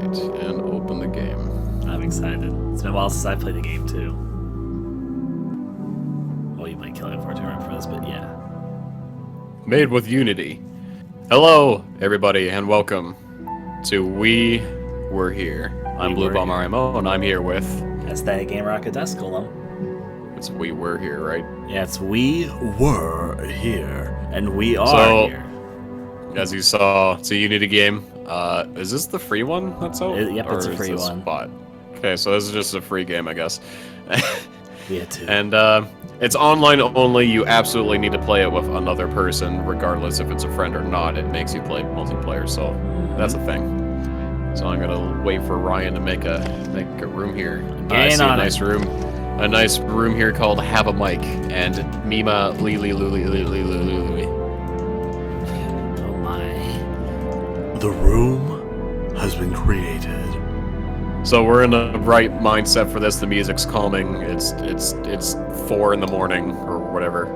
Alright, and open the game. I'm excited. It's been a while since I played the game, too. Well, you might kill it for this, but yeah. Made with Unity. Hello, everybody, and welcome to We Were Here. I'm Bluebomberimo, and I'm here with... AestheticGamer Rockadesculum. It's We Were Here, right? Yeah, it's We Were Here, and we are here. As you saw, it's a Unity game. Is this the free one that's out? Yep, it's a free one. Bot? Okay, so this is just a free game, I guess. Yeah, too. And it's online only. You absolutely need to play it with another person, regardless if it's a friend or not. It makes you play multiplayer, so that's a thing. So I'm gonna wait for Ryan to make a room here. I see a nice room. A nice room here called Have a Mic and Mima Lili. Oh my. The room has been created. So we're in the right mindset for this. The music's calming. It's 4 in the morning or whatever.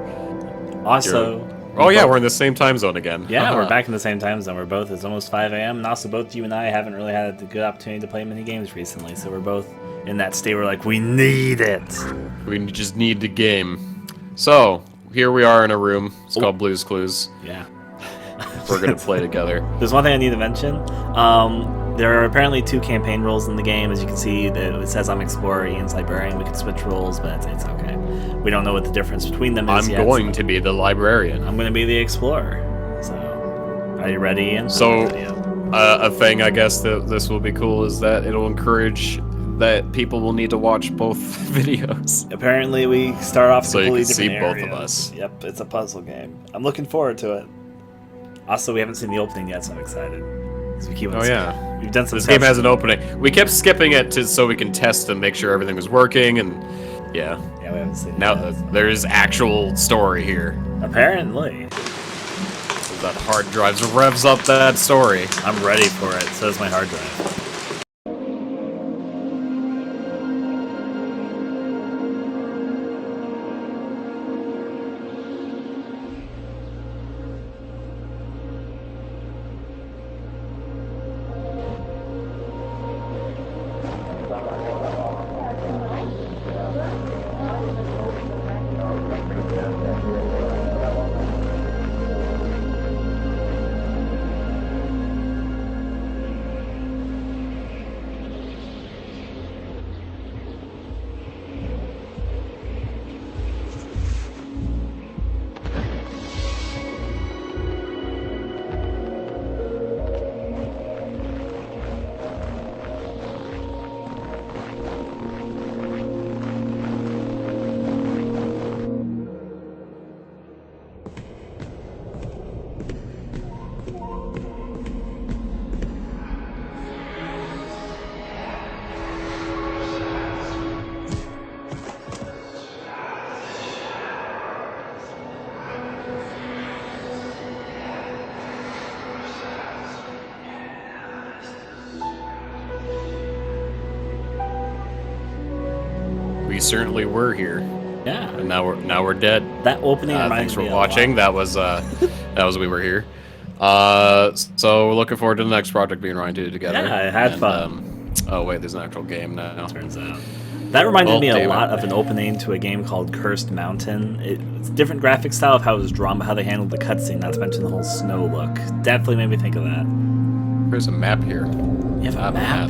Also, we're in the same time zone again. Yeah, we're back in the same time zone. It's almost 5 a.m. And also, both you and I haven't really had a good opportunity to play many games recently. So we're both in that state where like we need it. We just need the game. So here we are in a room. It's called Blue's Clues. Yeah. We're gonna play together. There's one thing I need to mention. There are apparently 2 campaign roles in the game. As you can see, it says I'm Explorer, Ian's Librarian. We can switch roles, but it's okay. We don't know what the difference between them is yet. I'm going to be the Librarian. I'm going to be the Explorer. So, are you ready, Ian? So, a thing I guess that this will be cool is that it'll encourage that people will need to watch both videos. Apparently, we start off so you can see areas. both of us. Yep, it's a puzzle game. I'm looking forward to it. Also, we haven't seen the opening yet, so I'm excited. We keep yeah. We've done some This game has an opening. We kept skipping it so we can test and make sure everything was working, and yeah. Yeah, we haven't seen it now yet. There's actual story here. Apparently. So that hard drive revs up that story. I'm ready for it. So is my hard drive. We certainly were here. Yeah. And now we're dead. That opening thanks reminds for me watching. That was We Were Here. So we're looking forward to the next project me and Ryan do together. Yeah, I had fun. Oh wait, there's an actual game now. Turns out. That reminded me a lot of an opening to a game called Cursed Mountain. It's a different graphic style of how it was drawn, but how they handled the cutscene, not to mention the whole snow look. Definitely made me think of that. There's a map here. You have a map?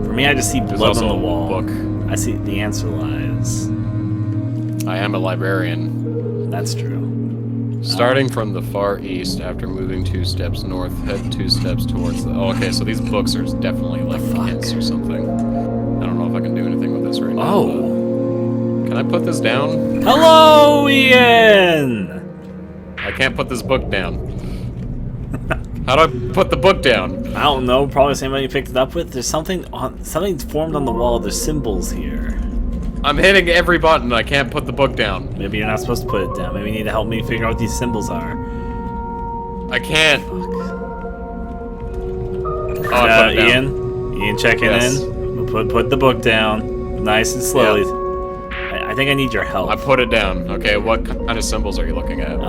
For me, I just see blood on the wall. Book. I see the answer lies. I am a librarian. That's true. Starting from the far east, after moving 2 steps north, head 2 steps towards the... Oh, okay, so these books are definitely like hints or something. I don't know if I can do anything with this right now. Oh! Can I put this down? Hello, Ian! I can't put this book down. How do I put the book down? I don't know, probably the same way you picked it up with. There's something's formed on the wall. There's symbols here. I'm hitting every button. I can't put the book down. Maybe you're not supposed to put it down. Maybe you need to help me figure out what these symbols are. I can't. Fuck. Oh, I put it down. Ian checking in. Put the book down, nice and slowly. Yeah. I I think I need your help. I put it down. Okay, what kind of symbols are you looking at?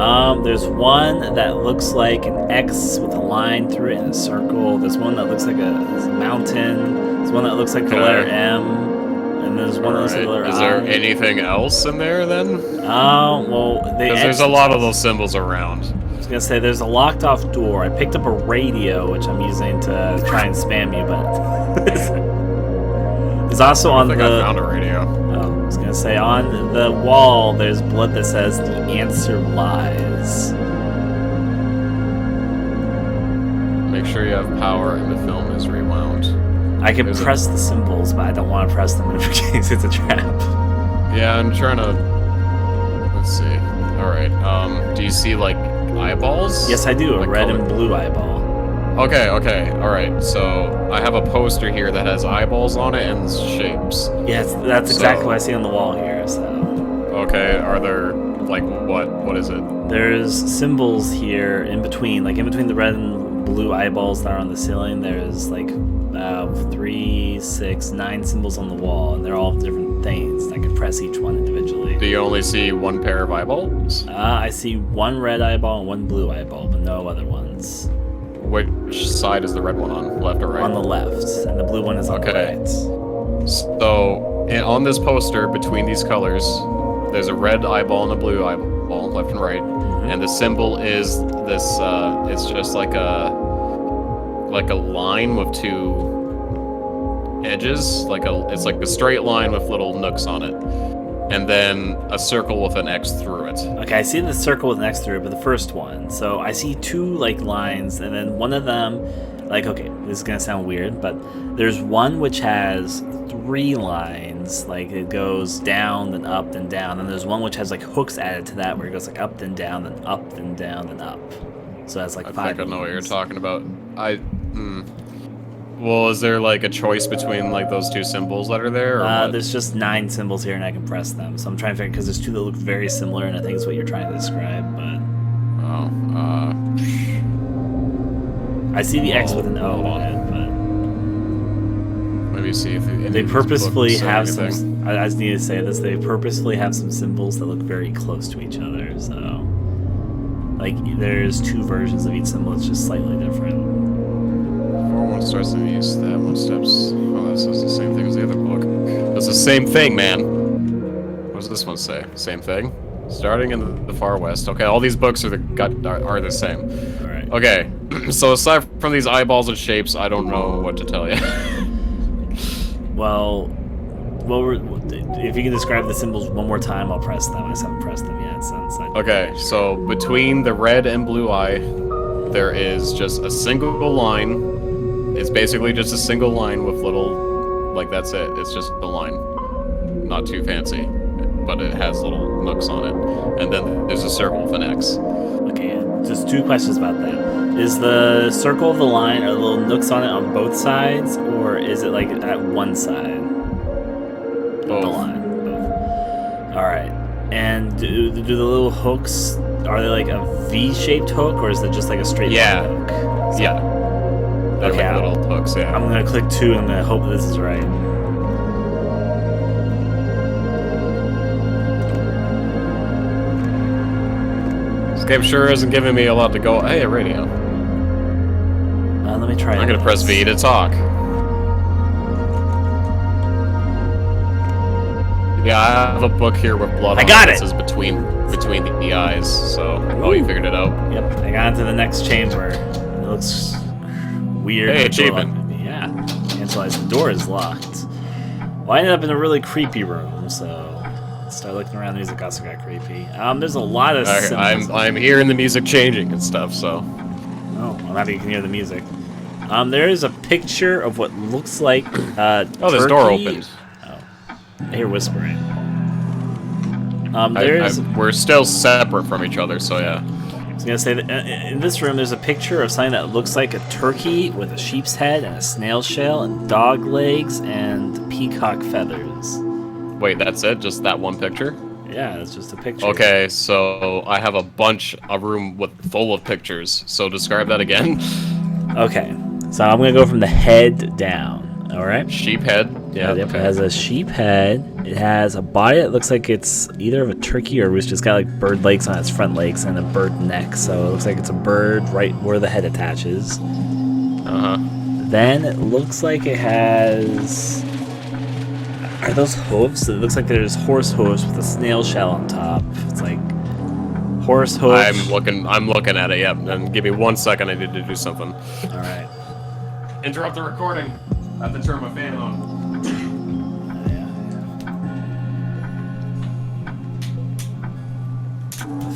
There's one that looks like an X with a line through it and a circle. There's one that looks like a mountain. There's one that looks like the letter M. And there's one that looks like the letter I. Is there anything else in there then? Well, because there's a lot of those symbols around. I was gonna say there's a locked off door. I picked up a radio, which I'm using to try and spam you, but there's also on the. I found a radio. I was gonna say on the wall there's blood that says the answer lies. Make sure you have power and the film is rewound. I can press the symbols, but I don't want to press them in case it's a trap. Yeah, I'm trying to. Let's see. All right. Do you see like eyeballs? Yes, I do. Like a red and blue eyeball. Okay. All right. So I have a poster here that has eyeballs on it and shapes. Yes, that's exactly what I see on the wall here. So. Okay. Are there like what? What is it? There's symbols here in between, like in between the red and blue eyeballs that are on the ceiling. There's like 3, 6, 9 symbols on the wall, and they're all different things. I can press each one individually. Do you only see one pair of eyeballs? I see one red eyeball and one blue eyeball, but no other ones. Which side is the red one on? Left or right? On the left, and the blue one is on the right. So, on this poster, between these colors, there's a red eyeball and a blue eyeball, left and right, and the symbol is this. It's just like a line with 2 edges, it's like a straight line with little nooks on it, and then a circle with an X through it. Okay, I see the circle with an X through it, but the first one. So I see 2 like lines, and then one of them, like, okay, this is gonna sound weird, but there's one which has 3 lines, like it goes down, then up, then down, and there's one which has like hooks added to that, where it goes like up, then down, then up, then down, then up. So that's like 5 I think I know what you're talking about. Well, is there like a choice between like those 2 symbols that are there? Or there's just 9 symbols here, and I can press them. So I'm trying to figure, because there's 2 that look very similar, and I think it's what you're trying to describe. But I see the X with an O on it, but maybe see if they purposefully have some. I just need to say this: they purposefully have some symbols that look very close to each other. So, like, there's 2 versions of each symbol. It's just slightly different. One starts in the east, that one steps. Oh, that says the same thing as the other book. That's the same thing, man. What does this one say? Same thing? Starting in the far west. Okay, all these books are the same. All right. Okay, so aside from these eyeballs and shapes, I don't know what to tell you. Well, if you can describe the symbols one more time, I'll press them. I just haven't pressed them yet since I... Okay, so between the red and blue eye, there is just a single line. It's basically just a single line with little, like, that's it. It's just a line. Not too fancy, but it has little nooks on it. And then there's a circle with an X. Okay, just 2 questions about that. Is the circle of the line, are the little nooks on it on both sides, or is it like at one side? Both. The line. Both. Alright. And do the little hooks, are they like a V-shaped hook, or is it just like a straight line hook? So, yeah. They're okay, like little hooks, yeah. I'm gonna click 2 and I'm gonna hope this is right. This game sure isn't giving me a lot to go. Hey, a radio. Let me try. I'm gonna press V to talk. Yeah, I have a book here with blood on it. I got it! It says between the eyes, so... Oh, you figured it out? Yep, I got into the next chamber. It looks... weird. Hey, achievement. Yeah. Cancelize the door is locked. Well, I ended up in a really creepy room, so start looking around. The music also got creepy. There's a lot of symbols. I'm hearing the music changing and stuff, so... Oh, I'm happy you can hear the music. There is a picture of what looks like oh, this door opened. Oh, I hear whispering. We're still separate from each other, so yeah. I was gonna say that in this room there's a picture of something that looks like a turkey with a sheep's head and a snail shell and dog legs and peacock feathers. Wait, that's it? Just that one picture? Yeah, it's just a picture. Okay, so I have a room full of pictures. So describe that again. Okay, so I'm gonna go from the head down. All right. Sheep head. Yeah. Yep, it has a sheep head. It has a body that looks like it's either of a turkey or a rooster. It's got like bird legs on its front legs and a bird neck. So it looks like it's a bird right where the head attaches. Then it looks like it has... Are those hooves? It looks like there's horse hooves with a snail shell on top. It's like horse hooves. I'm looking at it, yep. And give me 1 second, I need to do something. Alright. Interrupt the recording. I have to turn my fan on.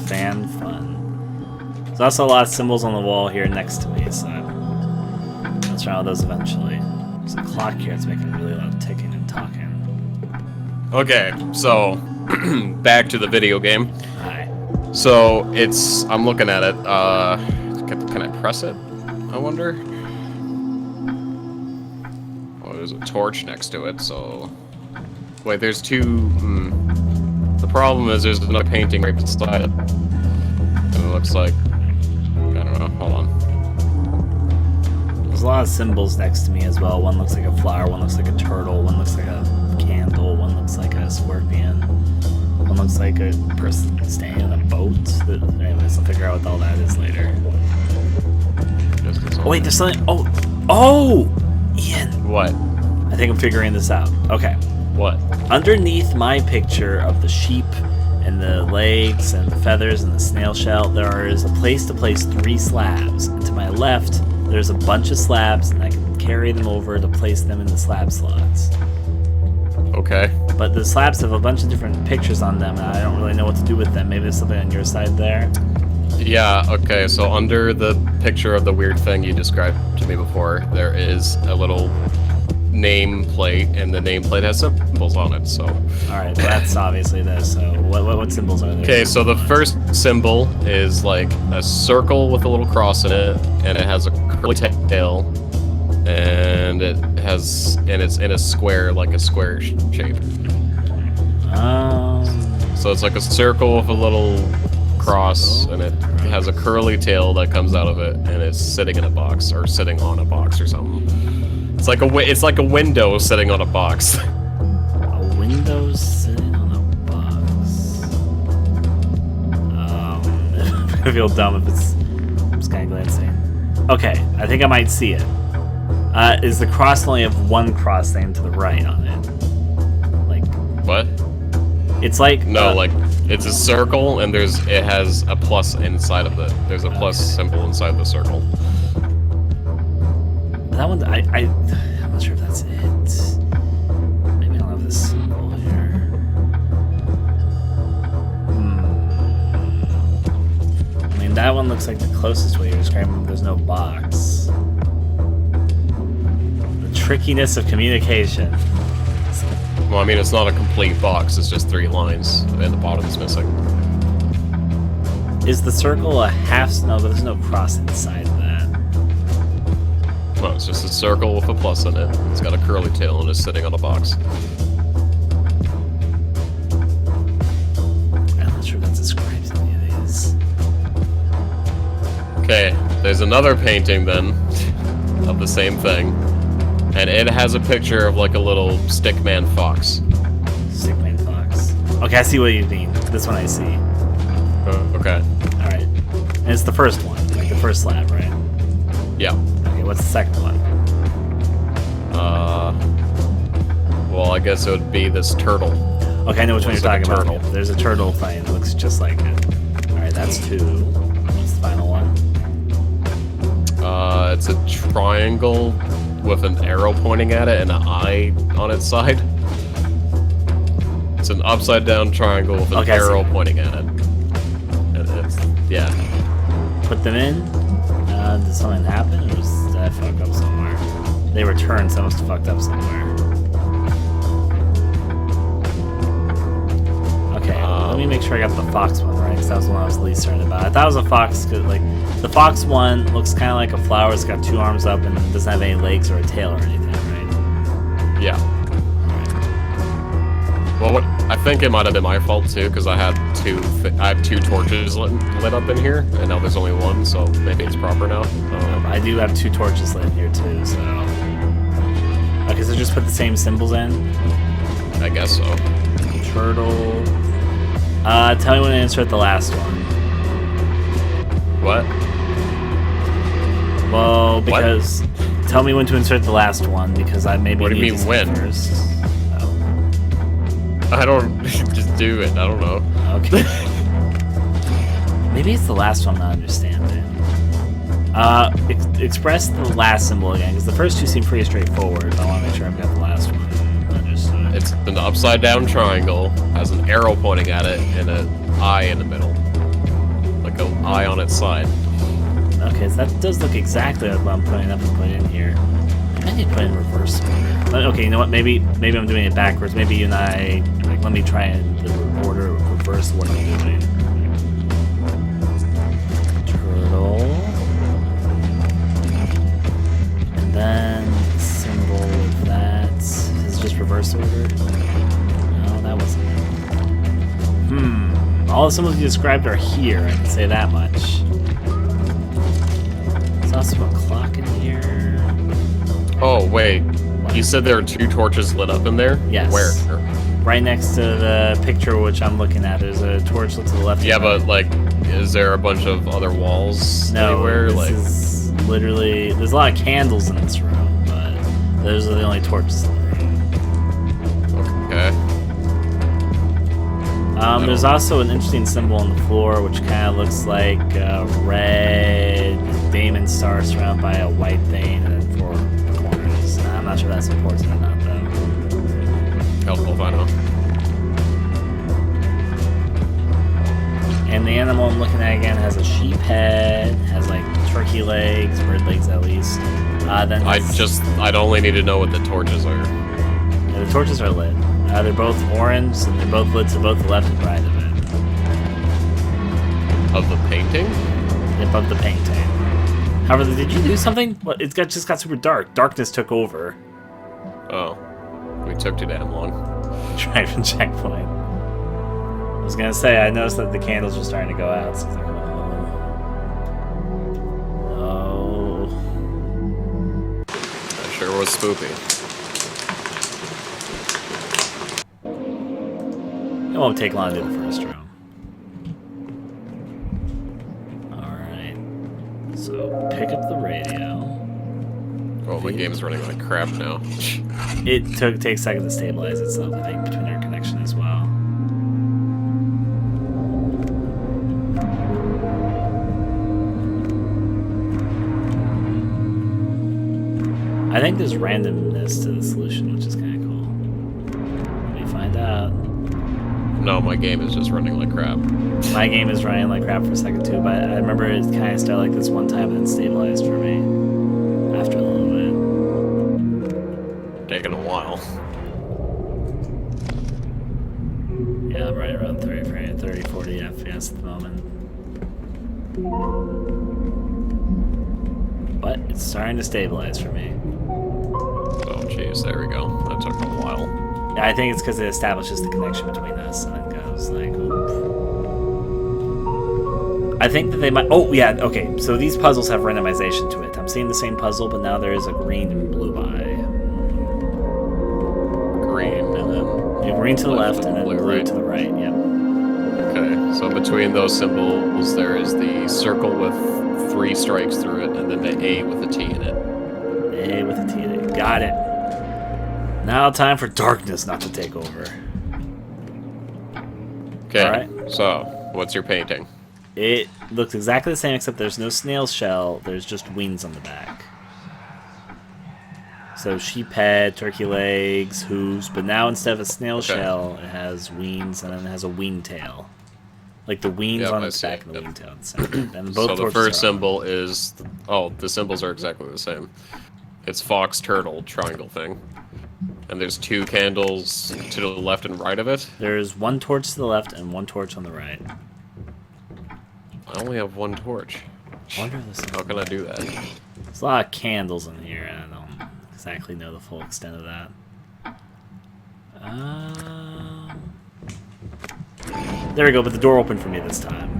Fan fun. There's also a lot of symbols on the wall here next to me, so I'll try all those eventually. There's a clock here that's making really loud ticking and talking. Okay, so back to the video game. Hi. So I'm looking at it. Can I press it? I wonder. Oh, there's a torch next to it. So wait, there's two. The problem is there's another painting right beside it. And it looks like I don't know. Hold on. There's a lot of symbols next to me as well. One looks like a flower. One looks like a turtle. One looks like a candle. One looks like a scorpion. One looks like a person staying in a boat. Anyways, I'll figure out what all that is later. Oh, wait, there's something. Oh, Ian. What? I think I'm figuring this out. Okay. What? Underneath my picture of the sheep and the legs and the feathers and the snail shell, there is a place to place 3 slabs. And to my left, there's a bunch of slabs, and I can carry them over to place them in the slab slots. Okay. But the slabs have a bunch of different pictures on them, and I don't really know what to do with them. Maybe there's something on your side there? Yeah, okay, so under the picture of the weird thing you described to me before, there is a little nameplate, and the nameplate has symbols on it, so... Alright, well, that's obviously this, so what symbols are there? Okay, so the first symbol is like a circle with a little cross in it, and it has a curly tail, and it's in a square, like a square shape. So it's like a circle with a little cross, and it has a curly tail that comes out of it, and it's sitting in a box, or sitting on a box or something. It's like a window sitting on a box. A window sitting on a box. I feel dumb if it's kind of glancing. Okay, I think I might see it. Is the cross only have one cross thing to the right on it? Like what? It's like no, like it's a circle, and it has a plus inside of it. There's a plus symbol inside the circle. That one, I'm not sure if that's it. Maybe I don't have this symbol here. I mean, that one looks like the closest way you're describing it. There's no box. The trickiness of communication. Well, I mean, it's not a complete box. It's just 3 lines, and the bottom's missing. Is the circle a half? No, but there's no cross inside of that. No, it's just a circle with a plus in it. It's got a curly tail and is sitting on a box. I'm not sure if that describes any of these. Okay, there's another painting then of the same thing, and it has a picture of like a little stickman fox. Stickman fox. Okay, I see what you mean. This one I see. Okay. All right, and it's the first one, like the first slab, right? Yeah. Okay, what's the second one? Well, I guess it would be this turtle. Okay, I know which one you're talking about. Turtle. There's a turtle thing that looks just like it. Alright, that's 2. What's the final one? It's a triangle with an arrow pointing at it and an eye on its side. It's an upside down triangle with an arrow pointing at it. Yeah. Put them in. Did something happen, or did I fuck up somewhere? They returned, so I must have fucked up somewhere. Okay, let me make sure I got the fox one right, because that was the one I was least certain about. I thought it was a fox, because like, the fox one looks kind of like a flower. It's got 2 arms up and doesn't have any legs or a tail or anything, right? Yeah. Well, I think it might have been my fault too, because I had 2 torches lit up in here, and now there's only 1, so maybe it's proper now. I do have 2 torches lit here too, so Okay, so just put the same symbols in. I guess so. Turtle. Tell me when to insert the last one. What? Well, because tell me when to insert the last one because I maybe. What do you mean when? First. Oh. I don't just do it. I don't know. Okay. Maybe it's the last one I'm not understanding. Express the last symbol again because the first two seem pretty straightforward. But I want to make sure I've got the last one understood. It's an upside down triangle, has an arrow pointing at it, and an eye in the middle. Like an eye on its side. Okay, so that does look exactly like what I'm putting up and putting in here. I need to put it in reverse order. Okay, you know what? Maybe I'm doing it backwards. Maybe you and I, like, let me try and order reverse what I'm doing. Turtle. And then symbol of that. Is it just reverse order? No, that wasn't it. All the symbols you described are here, I can say that much. There's also a clock in here. Oh, wait. What? You said there are 2 torches lit up in there? Yes. Where? Right next to the picture which I'm looking at, there's a torch lit to the left. Yeah, but, like, is there a bunch of other walls anywhere? This is literally... There's a lot of candles in this room, but those are the only torches in the room. Okay. There's also an interesting symbol on the floor, which kind of looks like a red diamond star surrounded by a white thing and then 4 corners. I'm not sure if that's important or not, though. Helpful if I know. And the animal I'm looking at again has a sheep head, has like turkey legs, bird legs at least. Then I'd only need to know what the torches are. Yeah, the torches are lit. They're both orange, and they're both lit to both the left and right of it. Of the painting? Above the painting. However, did you do something? What? Just got super dark. Darkness took over. Oh. We took too damn long. Drive and checkpoint. I was gonna say, I noticed that the candles were starting to go out, so I was like, oh. That sure was spoopy. It won't take long to do the first room. Alright. So, pick up the radio. Oh, my game is running like crap now. It takes a second to stabilize itself, I think, between our connection as well. I think there's randomness to the solution, which is kind of cool. Let me find out. No, my game is just running like crap. My game is running like crap for a second too, but I remember it kind of started like this one time and then stabilized for me after a little bit. Taking a while. Yeah, I'm right around 30, 40 FPS at the moment. But it's starting to stabilize for me. Oh, jeez, there we go. That took a while. Yeah, I think it's because it establishes the connection between us and then goes like, oop. I think that they might... Oh, yeah, okay. So these puzzles have randomization to it. I'm seeing the same puzzle, but now there is a green and blue eye. Green, and then... Yeah, green to the left and then blue right? to the right, yep. Okay, so between those symbols, there is the circle with 3 strikes through it, and then the A with a T in it. A with a T in it. Got it. Now time for darkness not to take over. Okay, Alright. so, what's your painting? It looks exactly the same, except there's no snail shell, there's just wings on the back. So sheep head, turkey legs, hooves, but now instead of a snail shell, it has wings, and then it has a wing tail. Like the wings on its back and the wing tail on the center. And both So the first symbol is... Oh, the symbols are exactly the same. It's fox, turtle, triangle thing. And there's 2 candles to the left and right of it. There's 1 torch to the left and 1 torch on the right. I only have 1 torch. I wonder if this is... How can I do that? There's a lot of candles in here, and I don't exactly know the full extent of that. There we go, but the door opened for me this time.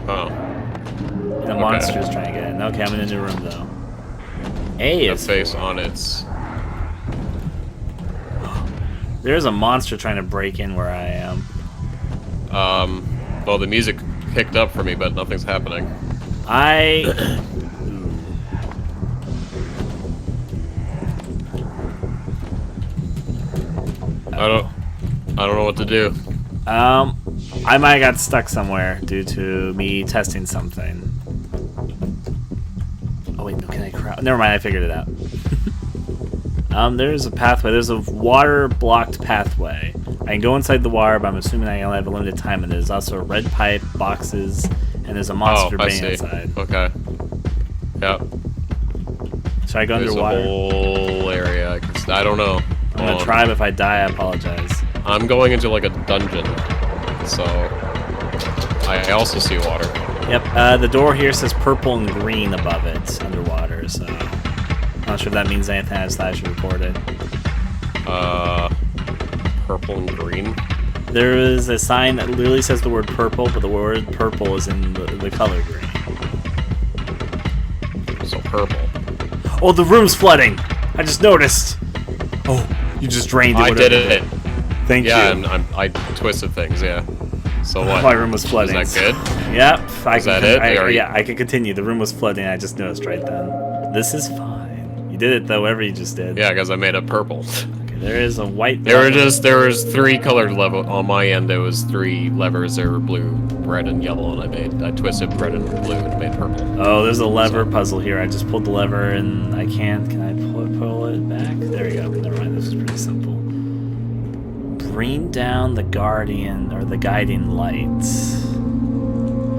Oh. And the monster's trying to get in. Okay, I'm in a new room, though. A The is... face on its There's a monster trying to break in where I am. Well, the music picked up for me, but nothing's happening. I don't know what to do. I might have got stuck somewhere due to me testing something. Oh wait, no, can I crouch? Never mind, I figured it out. There's a pathway. There's a water-blocked pathway. I can go inside the water, but I'm assuming I only have a limited time. And there's also a red pipe, boxes, and there's a monster being inside. Okay. Yep. Should I go There's underwater? a whole area. I don't know. I'm gonna try, but if I die, I apologize. I'm going into like a dungeon, so I also see water. Yep. The door here says purple and green above it, underwater. So I'm not sure if that means anything. I just thought I should report it. Purple and green. There is a sign that literally says the word purple, but the word purple is in the color green. So purple. Oh, the room's flooding! I just noticed! Oh, you just drained it. I did it. Thank you. Yeah, and I twisted things, yeah. So what? My room was flooding. Is that good? Yep. Is that it? Yeah, I can continue. The room was flooding. I just noticed right then. This is fine. You did it, though, whatever you just did. Yeah, because I made it purple. Okay, there is a white... There was 3 colored levels. On my end, there was 3 levers. There were blue, red, and yellow, and I twisted red and blue and made purple. Oh, there's a lever puzzle here. I just pulled the lever, and I can't... Can I pull it back? There we go. Never mind. This is pretty simple. Bring down the guardian, or the guiding lights.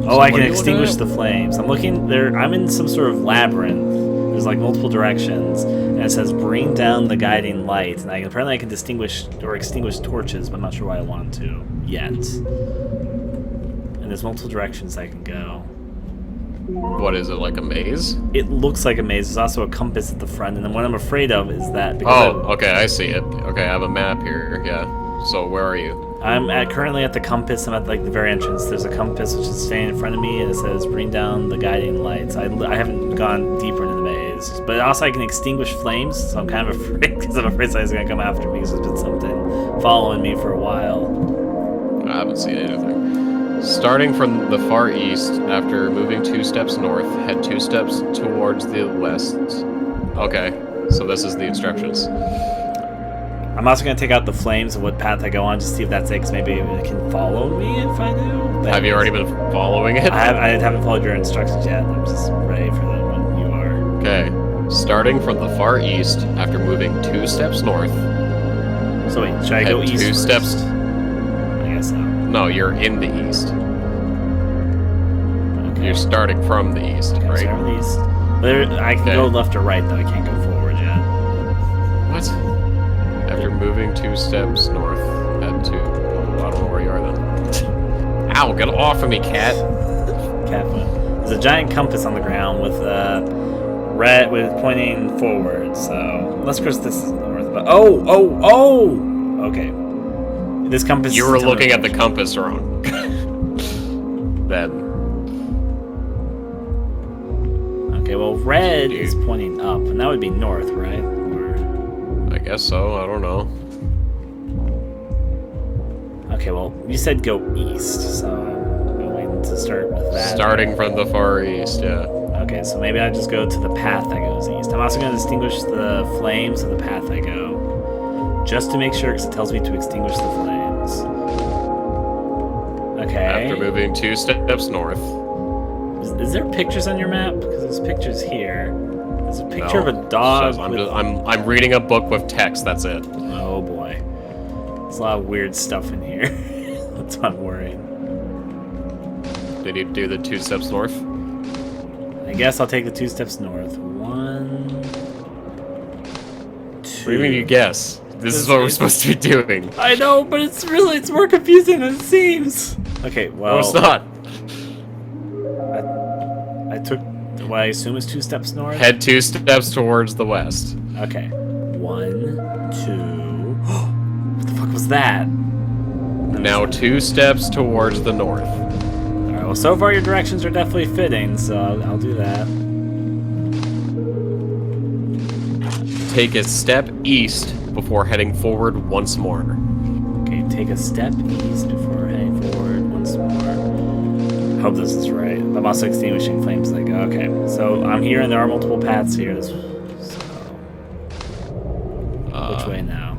Oh, I can extinguish the flames. I'm looking there. I'm in some sort of labyrinth. There's like multiple directions, and it says bring down the guiding light. And apparently I can distinguish or extinguish torches, but I'm not sure why I want to yet. And there's multiple directions I can go. What is it, like a maze? It looks like a maze. There's also a compass at the front, and then what I'm afraid of is that because okay, I see it. Okay, I have a map here. Yeah. So where are you? I'm currently at the compass. I'm at like the very entrance. There's a compass which is standing in front of me, and it says bring down the guiding lights. I haven't gone deeper into the maze, but also I can extinguish flames, so I'm kind of afraid because I'm afraid somebody's gonna come after me because there's been something following me for a while. I haven't seen anything. Starting from the far east, after moving 2 steps north, head 2 steps towards the west. Okay, so this is the instructions. I'm also going to take out the flames and what path I go on, just see if that's it, because maybe it can follow me if I do. Have you already been following it? I haven't followed your instructions yet. I'm just ready for them when you are. Okay. Starting from the far east, after moving 2 steps north. So wait, should I go east 2 first? steps. I guess so. No, you're in the east. Okay. You're starting from the east, Okay, right? start with the east. I can go left or right, though. I can't go forward yet. What? After moving 2 steps north, head 2. Well, I don't know where you are then. Ow, get off of me, cat. Cat foot. There's a giant compass on the ground with red with pointing forward. So let's guess this is north. But oh! Okay. This compass. You were looking at the compass wrong. Then. Okay, well, red is pointing up, and that would be north, right? I guess so. I don't know. Okay, well, you said go east, so I'm going to start with that. Starting from the far east, yeah. Okay, so maybe I just go to the path that goes east. I'm also going to distinguish the flames of the path I go, just to make sure, because it tells me to extinguish the flames. Okay. After moving 2 steps north. Is there pictures on your map? Because there's pictures here. There's a picture of a dog. I'm reading a book with text. That's it. Oh boy, there's a lot of weird stuff in here. That's why I'm worried. Did you do the 2 steps north? I guess I'll take the 2 steps north. 1, 2. What do you mean you guess? This is what we're supposed to be doing. I know, but it's more confusing than it seems. Okay, well. No, it's not. I took what I assume is 2 steps north. Head 2 steps towards the west. Okay. 1, 2. What the fuck was that? Now 2 steps towards the north. Alright, well, so far your directions are definitely fitting, so I'll do that. Take a step east before heading forward once more. Okay, take a step east before heading forward once more. Hope this is right. I'm also extinguishing flames. Like, okay, so I'm here, and there are multiple paths here. So, which way now?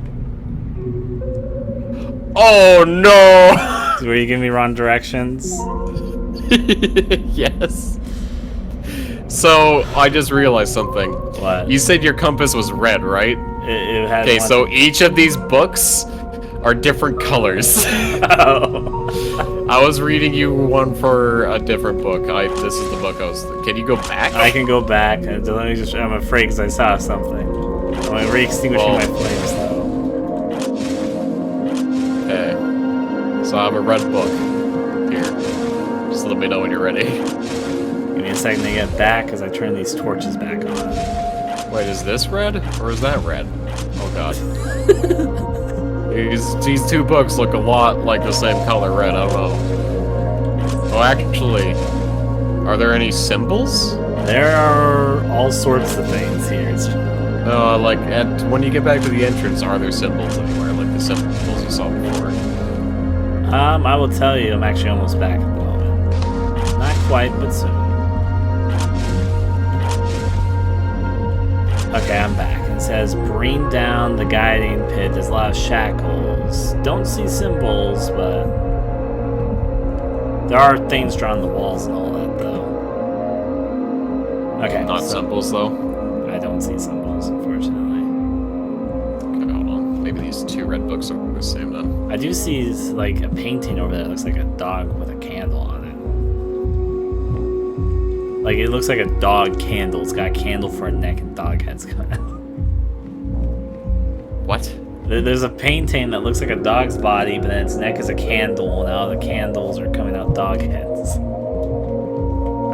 Oh no! Were you giving me wrong directions? Yes. So I just realized something. What? You said your compass was red, right? It had Okay, so each of these books are different colors. Oh. I was reading you one for a different book. This is the book I was. Can you go back? I can go back. Let me just. I'm afraid because I saw something. I'm re-extinguishing my flames though. Okay. So I have a red book here. Just let me know when you're ready. Give me a second to get back as I turn these torches back on. Wait, is this red or is that red? Oh god. These two books look a lot like the same color red. I don't know. Oh, actually, are there any symbols? There are all sorts of things here. Like when you get back to the entrance, are there symbols anywhere? Like the symbols you saw before? I will tell you, I'm actually almost back at the moment. Not quite, but soon. Okay, I'm back. It says, bring down the guiding pit. There's a lot of shackles. Don't see symbols, but there are things drawn on the walls and all that, though. Okay. Not symbols, though? I don't see symbols, unfortunately. Okay, hold on. Maybe these two red books are the same, then. I do see, like, a painting over there that looks like a dog with a candle on it. Like, it looks like a dog candle. It's got a candle for a neck and dog heads coming out. What? There's a painting that looks like a dog's body, but then its neck is a candle, and all the candles are coming out dog heads. I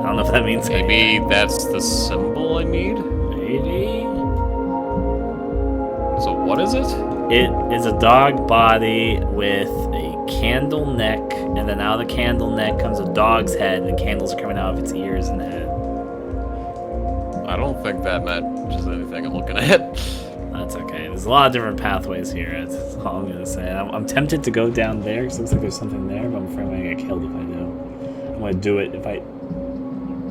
don't know if that means Maybe anything. that's the symbol I need? Maybe? So what is it? It is a dog body with a candle neck, and then out of the candle neck comes a dog's head, and the candles are coming out of its ears and head. I don't think that matches anything I'm looking at. That's okay. There's a lot of different pathways here. That's all I'm gonna say. I'm tempted to go down there because it looks like there's something there, but I'm afraid I'm gonna get killed if I do. I'm gonna do it if I.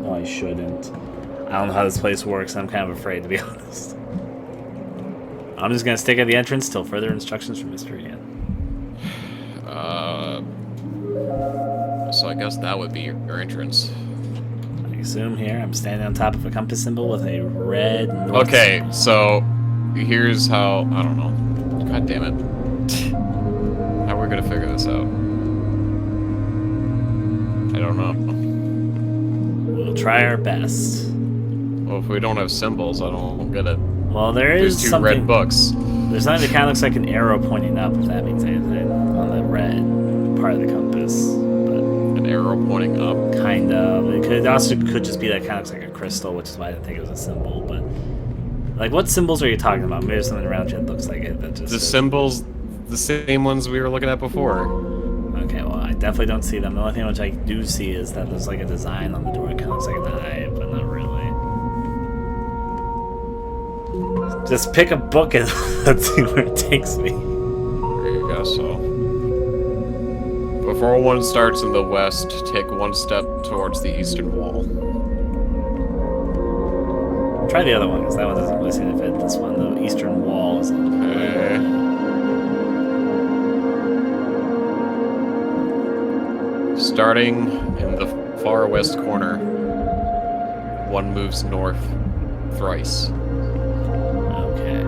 No, I shouldn't. I don't know how this place works. And I'm kind of afraid, to be honest. I'm just gonna stick at the entrance till further instructions from Mr. Ian. So I guess that would be your entrance. I assume here I'm standing on top of a compass symbol with a red north. Okay, so here's how. I don't know. God damn it. How are we gonna figure this out? I don't know. We'll try our best. Well, if we don't have symbols, I don't get it. Well, there's two something. red books. There's something that kind of looks like an arrow pointing up, if that means anything, on the red part of the compass. But An arrow pointing up. kind of. It also could just be that kind of looks like a crystal, which is why I didn't think it was a symbol. But like, what symbols are you talking about? Maybe there's something around you that looks like it. That just The symbols, the same ones we were looking at before. Okay, well, I definitely don't see them. The only thing which I do see is that there's like a design on the door. It kind of looks like an eye, but not really. Just pick a book and let's see where it takes me. There you go, so. Before one starts in the west, take one step towards the eastern wall. Try the other one, because that one doesn't really seem to fit this one. The eastern wall is Okay. Starting in the far west corner, one moves north thrice. okay.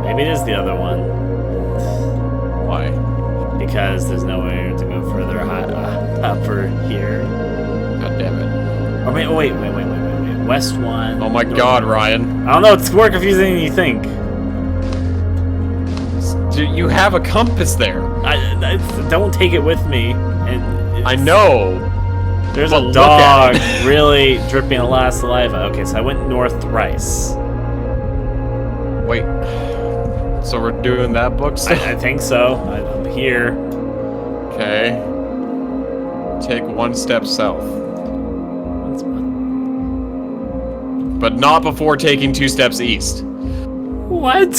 Maybe it is the other one, Why? because there's nowhere to go further upper here. God damn it. Or wait. West one. Oh my god, Ryan. I don't know, it's more confusing than you think. You have a compass there. I don't take it with me. And I know. there's but a look dog at it. really dripping a lot of saliva. Okay, so I went north thrice. Wait. So we're doing that book still? I think so. I'm here. Okay. Take one step south. What's one? But not before taking two steps east. What?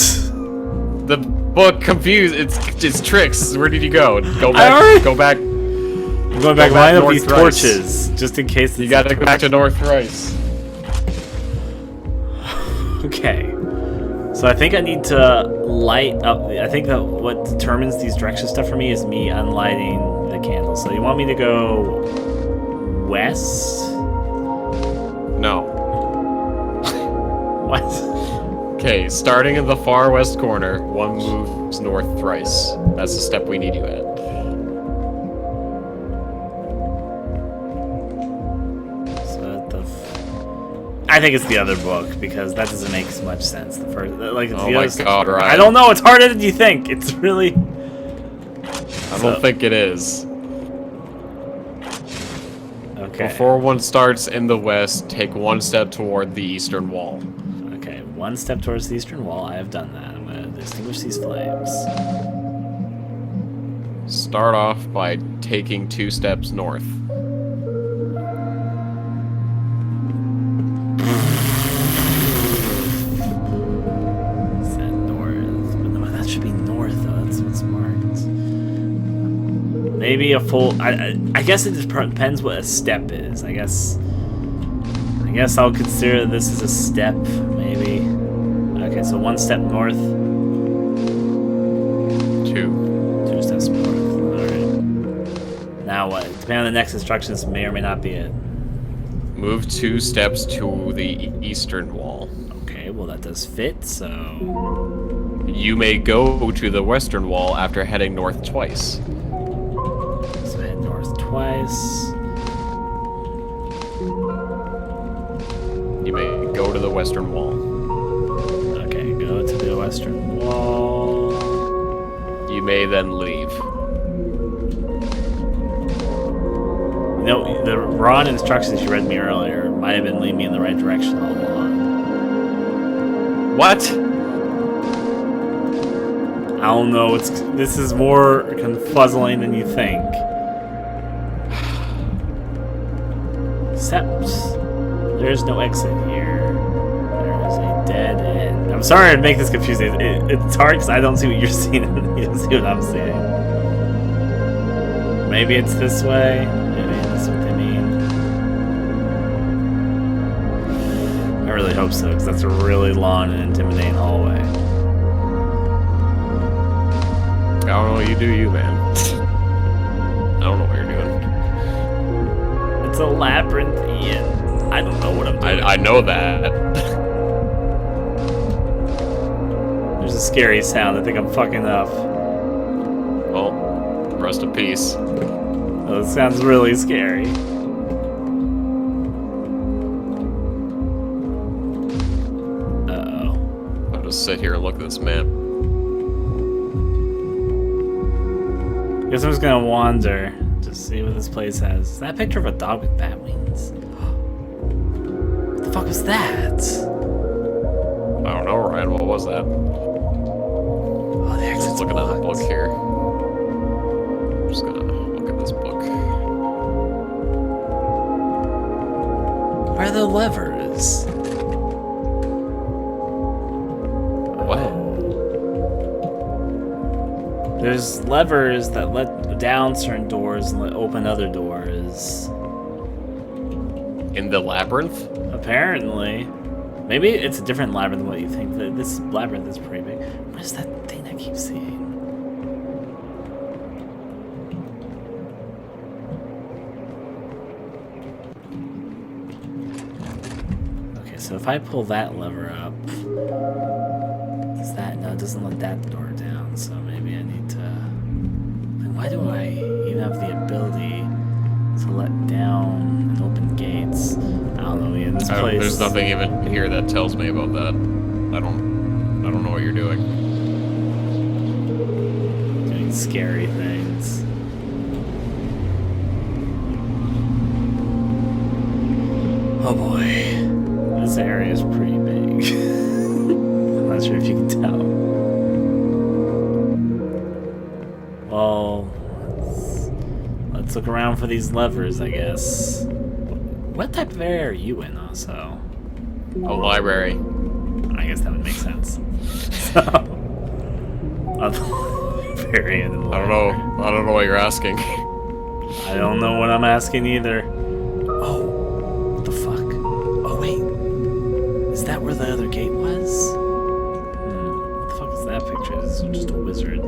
The book confused. It's tricks. Where did you go? Go I back. already- Go back. I'm going back Go line back up these north thrice. torches, just in case. You gotta go back to North Thrice. Okay. So I think I need to light up. I think that what determines these direction stuff for me is me unlighting the candles. So you want me to go west? No. What? Okay, starting in the far west corner, one moves north thrice. That's the step we need you at. I think it's the other book because that doesn't make as much sense. The first, like, it's Oh the my other God, Ryan. I don't know. It's harder than you think. It's really. I don't think it is. Okay. Before one starts in the west, take one step toward the eastern wall. Okay, one step towards the eastern wall. I have done that. I'm gonna extinguish these flames. Start off by taking 2 steps north. Is that north? But no, that should be north though. That's what's marked. Maybe a full. I guess it just depends what a step is. I guess I'll consider this as a step. Maybe. Okay, so 1 step north. 2 steps north. Alright. Now what? Depending on the next instructions, may or may not be it. Move 2 steps to the eastern wall. Okay, well that does fit, so... You may go to the western wall after heading north twice. So head north twice. You may go to the western wall. Okay, go to the western wall. You may then leave. You know, the raw instructions you read me earlier might have been leading me in the right direction all along. What? I don't know. This is more confuzzling than you think. Except there's no exit here. There is a dead end. I'm sorry to make this confusing. It's hard because I don't see what you're seeing and you don't see what I'm seeing. Maybe it's this way. Maybe that's what they mean. I really hope so, because that's a really long and intimidating hallway. I don't know, you do you, man. I don't know what you're doing. It's a labyrinth, Ian. I don't know what I'm doing. I know that. There's a scary sound. I think I'm fucking up. Well, rest in peace. Oh, it sounds really scary. Uh-oh. I'll just sit here and look at this map. Guess I'm just gonna wander to see what this place has. Is that a picture of a dog with bat wings? What the fuck was that? I don't know, Ryan. What was that? Oh, the exit's Just looking at the blocked. book here. I'm just gonna look at this book. Where are the levers? What? There's levers that let down certain doors and let open other doors. In the labyrinth? Apparently. Maybe it's a different labyrinth than what you think. This labyrinth is pretty big. What is that thing I keep seeing? Okay, so if I pull that lever up, does that? No, it doesn't let that door down. So maybe I need to. Then why do I even have the ability to let down and open gates? I don't know. In this place, There's nothing even here that tells me about that. I don't know what you're doing. doing scary things. Oh boy, this area is pretty big. I'm not sure if you can tell. Well, let's look around for these levers, I guess. What type of area are you in, also? A library. I guess that would make sense. So, very end of the I don't know. I don't know what you're asking. I don't know what I'm asking either. Oh, what the fuck? Oh wait, is that where the other gate was? What the fuck is that picture? This is just a wizard.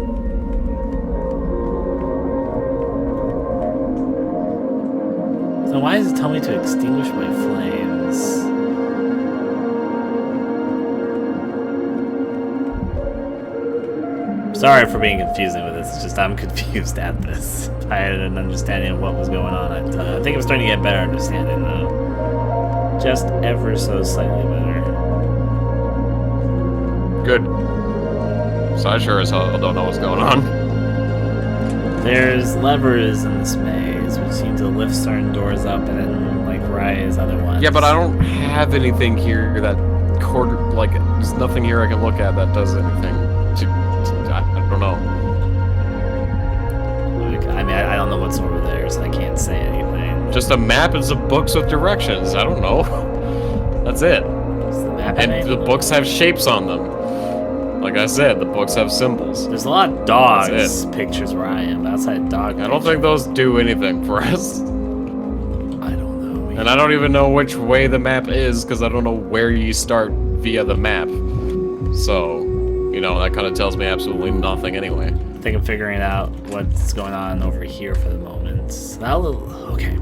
So why does it tell me to extinguish my flames? Sorry for being confusing with this. It's just I'm confused at this. I had an understanding of what was going on. I think I'm starting to get a better understanding though. Just ever so slightly better. Good. So I sure as hell don't know what's going on. There's levers in this maze, which seem to lift certain doors up and then like rise other ones. Yeah, but I don't have anything here that like there's nothing here I can look at that does anything to I don't know. I mean, I don't know what's over there, so I can't say anything. Just a map and some books with directions. I don't know. That's it. The map And the books have shapes on them. Like I said, the books have symbols. There's a lot of dogs pictures where I am. Outside dog. I don't think those do anything for us. I don't know. And I don't even know which way the map is because I don't know where you start via the map. So, you know, that kind of tells me absolutely nothing anyway. I think I'm figuring out what's going on over here for the moment. Okay.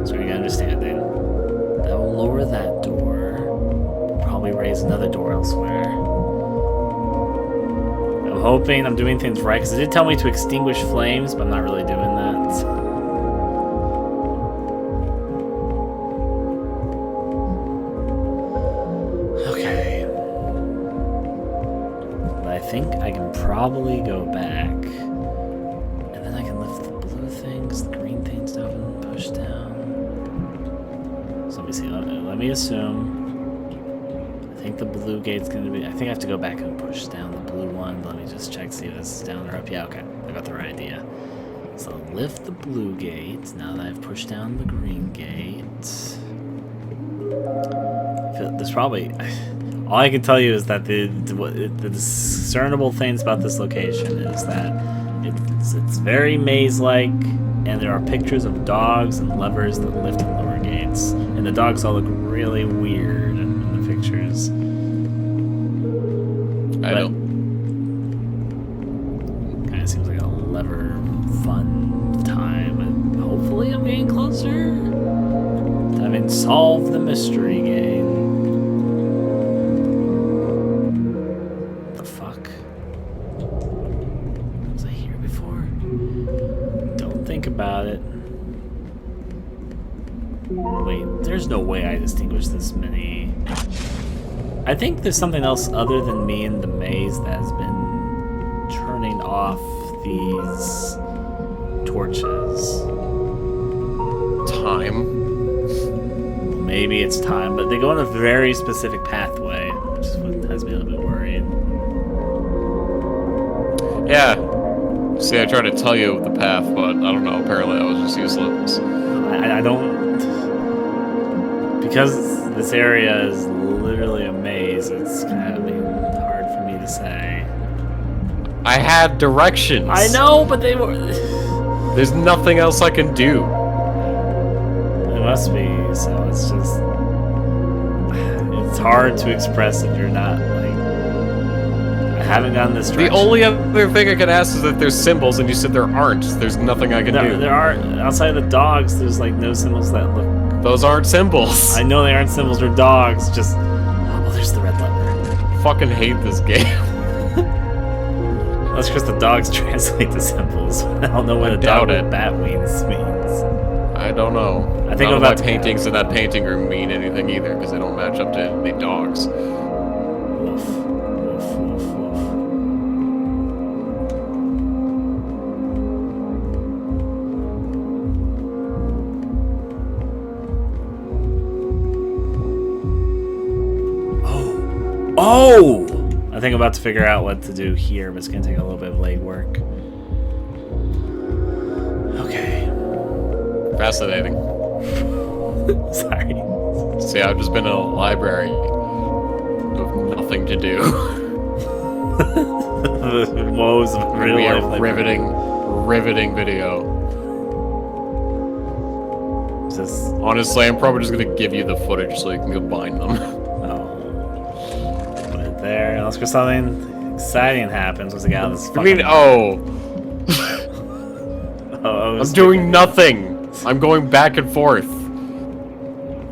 So we got understanding. That will lower that door. Probably raise another door elsewhere. I'm hoping I'm doing things right, because it did tell me to extinguish flames, but I'm not really doing that. Okay. But I think I can probably go back. And then I can lift the blue things, the green things down and push down. So let me see. Let me assume. I think the blue gate's going to be... I think I have to go back and push down the blue one. Let me just check, see if this is down or up. Yeah, okay. I got the right idea. So lift the blue gate. Now that I've pushed down the green gate. There's probably... All I can tell you is that the discernible things about this location is that it's very maze-like, and there are pictures of dogs and levers that lift and lower gates. And the dogs all look really weird in the pictures. I don't. Kind of seems like a lever fun time, and hopefully I'm getting closer to having solved the mystery game. What the fuck? Was I here before? Don't think about it. Wait, there's no way I distinguish this many. I think there's something else other than me in the maze that has been turning off these torches. Time. Maybe it's time, but they go on a very specific pathway, which is what has me a little bit worried. Yeah. See, I tried to tell you the path, but I don't know. Apparently, that was just useless. I don't... Because this area is literally a maze, it's kind of hard for me to say. I had directions. I know, but they were... There's nothing else I can do. It must be, so it's just... It's hard to express if you're not, like... I haven't gotten this direction. The only other thing I could ask is if there's symbols, and you said there aren't. There's nothing I can do. There are... Outside of the dogs, there's, like, no symbols that look... Those aren't symbols. I know they aren't symbols, they're dogs, just... Oh, there's the red lever. Fucking hate this game. That's because the dogs translate to symbols. I don't know what a dog with bat wings means. I don't know. I think None I'm of about my paintings in that painting room mean anything either, because they don't match up to any dogs. Woof. Woof, woof, woof. Oh! I think I'm about to figure out what to do here, but it's going to take a little bit of legwork. Okay. Fascinating. Sorry. See, I've just been in a library. of nothing to do. The woes of real We life. are riveting video. Just, Honestly, I'm probably just gonna give you the footage so you can combine them. oh, put it there. Unless there's something exciting happens once we get out of this. I mean, I'm doing nothing. I'm going back and forth.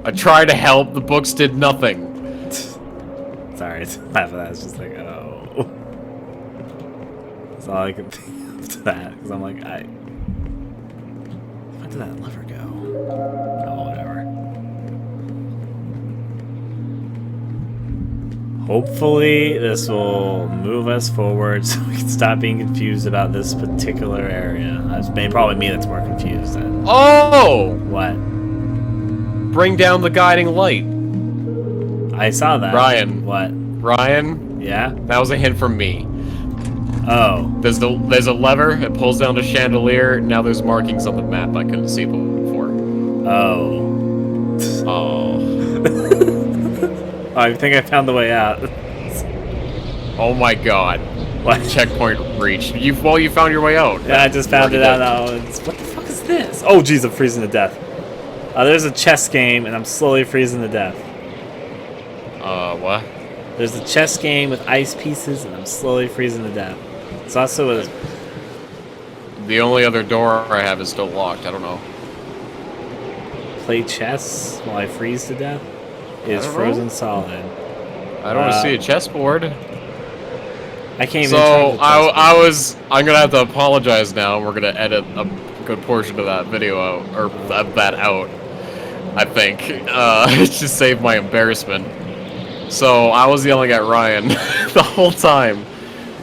I tried to help. The books did nothing. Sorry, laugh at that. It's just like, oh. That's all I can think of to that. Because I'm like, where did that lever go? Oh, whatever. Hopefully, this will move us forward so we can stop being confused about this particular area. It's probably me that's more confused then. Oh! What? Bring down the guiding light. I saw that. Ryan. What? Ryan? Yeah? That was a hint from me. Oh. There's a lever, it pulls down the chandelier, now there's markings on the map I couldn't see before. Oh. Oh. I think I found the way out. Oh my god. What? Checkpoint reached. You found your way out. Yeah, I just found it out now. What the fuck is this? Oh jeez, I'm freezing to death. There's a chess game and I'm slowly freezing to death. What? There's a chess game with ice pieces and I'm slowly freezing to death. It's also a... The only other door I have is still locked. I don't know. Play chess while I freeze to death is I don't frozen know. solid. I don't see a chessboard. I can't even So turn the chessboard. I'm gonna have to apologize now. We're gonna edit a good portion of that video out, or that out. I think to save my embarrassment. So I was yelling at Ryan the whole time,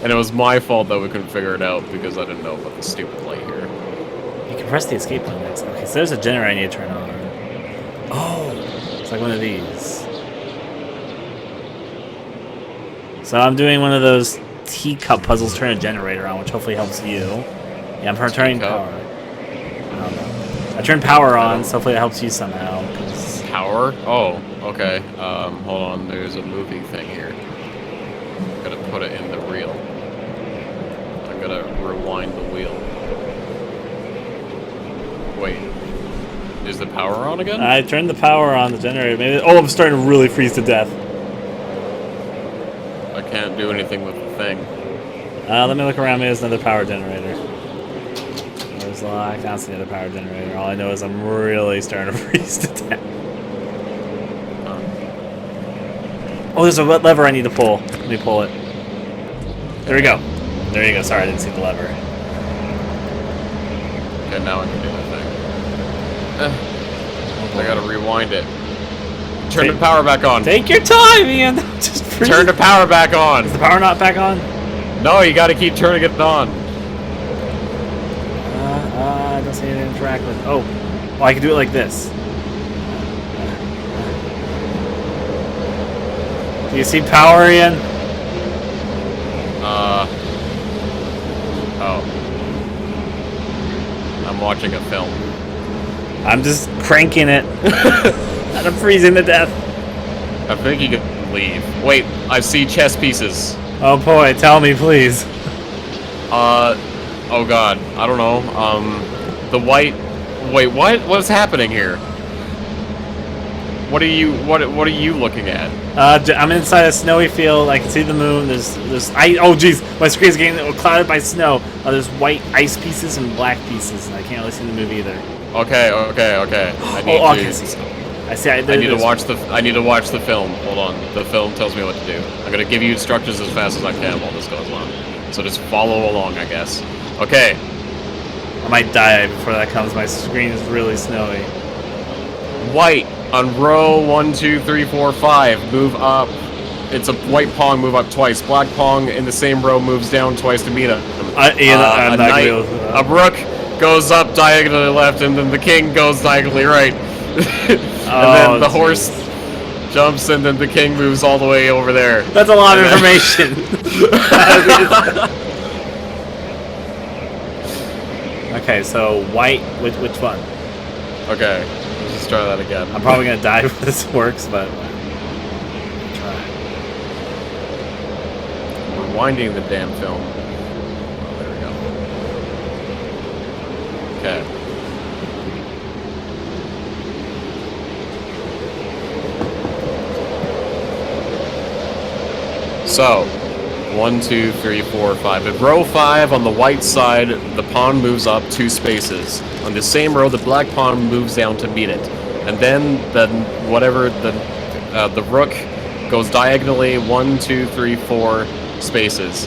and it was my fault that we couldn't figure it out because I didn't know about the stupid light here. You can press the escape button next. Okay, so there's a generator I need to turn on. Oh, it's like one of these. So I'm doing one of those teacup puzzles, turn a generator on, which hopefully helps you. Yeah, I'm turning power. I don't know. I turned power on, so hopefully it helps you somehow. Power? Oh, okay. Hold on. There's a movie thing here. I'm gonna put it in the reel. I'm gonna rewind the wheel. Wait. Is the power on again? I turned the power on the generator. Maybe. Oh, I'm starting to really freeze to death. I can't do anything with the thing. Let me look around. Maybe there's another power generator. There's I can't see another power generator. All I know is I'm really starting to freeze to death. Oh, there's a lever I need to pull. Let me pull it. There we go. There you go. Sorry, I didn't see the lever. Okay, now I can do that thing. I gotta rewind it. Turn the power back on. Take your time, Ian. Just freeze. Turn the power back on. Is the power not back on? No, you gotta keep turning it on. I don't see anything to interact with. Oh, I can do it like this. Do you see power, Ian? Oh. I'm watching a film. I'm just cranking it. And I'm freezing to death. I think you can leave. Wait, I see chess pieces. Oh boy, tell me, please. Oh god, I don't know. The white... Wait, what? What's happening here? What are you looking at? I'm inside a snowy field. I can see the moon. There's ice. Oh jeez, my screen's getting clouded by snow. There's white ice pieces and black pieces, and I can't really see the movie either. Okay. I can see. I see. I need to watch the film. Hold on. The film tells me what to do. I'm gonna give you instructions as fast as I can while this goes on. So just follow along, I guess. Okay. I might die before that comes. My screen is really snowy. White on row 1, 2, 3, 4, 5. Move up. It's a white pawn. Move up twice. Black pawn in the same row moves down twice to meet him. A rook goes up diagonally left, and then the king goes diagonally right. And then the horse jumps, and then the king moves all the way over there. That's a lot of information. Okay, so white. Which one? Okay, let's just try that again. I'm probably gonna die if this works, but try. rewinding the damn film. Oh, there we go. Okay. So, 1, 2, 3, 4, 5. At row 5 on the white side, the pawn moves up 2 spaces. On the same row, the black pawn moves down to meet it, and then the rook goes diagonally 1, 2, 3, 4 spaces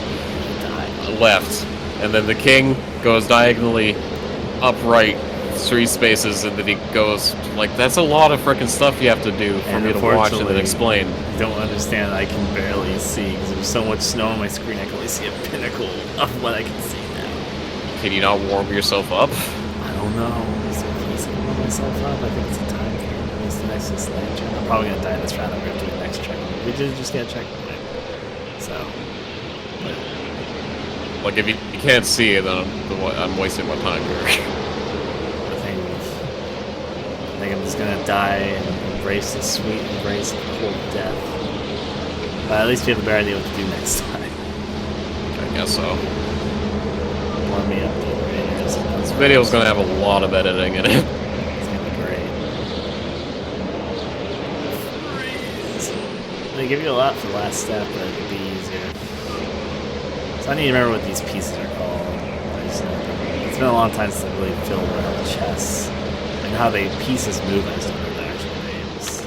left, and then the king goes diagonally upright 3 spaces, and then he goes like that's a lot of freaking stuff you have to do for me to watch and then explain. I don't understand. I can barely see because there's so much snow on my screen. I can only see a pinnacle of what I can see now. Can you not warm yourself up? I don't know. Is there a place I can warm myself up? I think it's a time game. It's the next slam check. I'm probably gonna die this round. I'm gonna do the next check. We did just get a checkpoint. So, but Like if you can't see it, then I'm wasting my time here. I think I'm just gonna die and embrace the sweet embrace of cold death. But at least we have a better idea what to do next time. I guess so. Warm me up, dude. This video's gonna have a lot of editing in it. It's gonna be great. They give you a lot for the last step, but it could be easier. So I need to remember what these pieces are called. It's been a long time since I really filled around chess. And how they pieces move, I just don't know the actual names. So.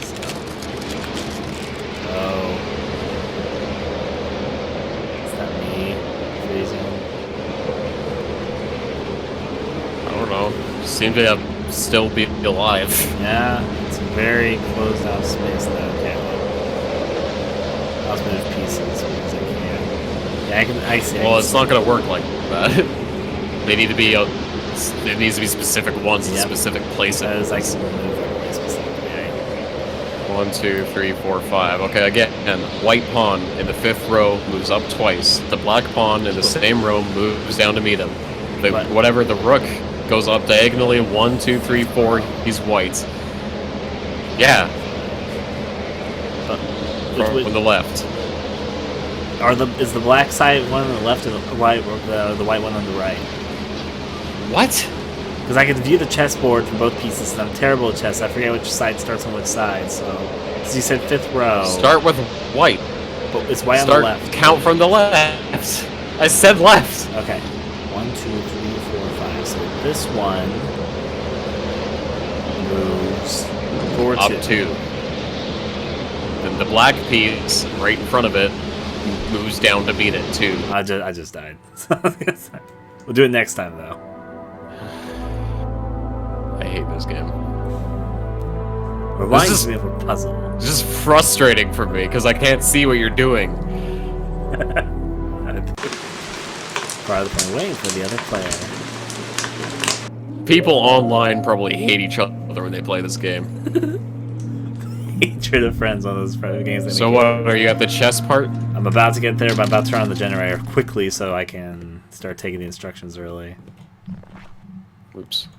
Oh. Is that me freezing? I don't know. Seem to still be alive. Yeah, it's a very closed off space though. Okay, well. I'll just move pieces because I can. Yeah, I see. Well, it's not gonna work like that. They need to be there needs to be specific ones in specific places. That is like really specific. 1, 2, 3, 4, 5. Okay, again, white pawn in the 5th row moves up twice. The black pawn in the same row moves down to meet him. Whatever the rook goes up diagonally 1, 2, 3, 4. He's white. Yeah. From the left. Is the black side one on the left and the white one on the right? What? Because I can view the chessboard from both pieces, and I'm terrible at chess. I forget which side starts on which side. So you said 5th row. Start with white. But it's white on the left. Count from the left. I said left. Okay. 1, 2, 3, 4, 5. So this one moves forward up 2. Then the black piece right in front of it moves down to beat it 2. I just died. We'll do it next time though. I hate this game. Reminds me of a puzzle. It's just frustrating for me because I can't see what you're doing. Part of the point, waiting for the other player. People online probably hate each other when they play this game. Hatred of friends on those games. So what, are you at the chess part? I'm about to get there, but I'm about to turn on the generator quickly so I can start taking the instructions early. Oops.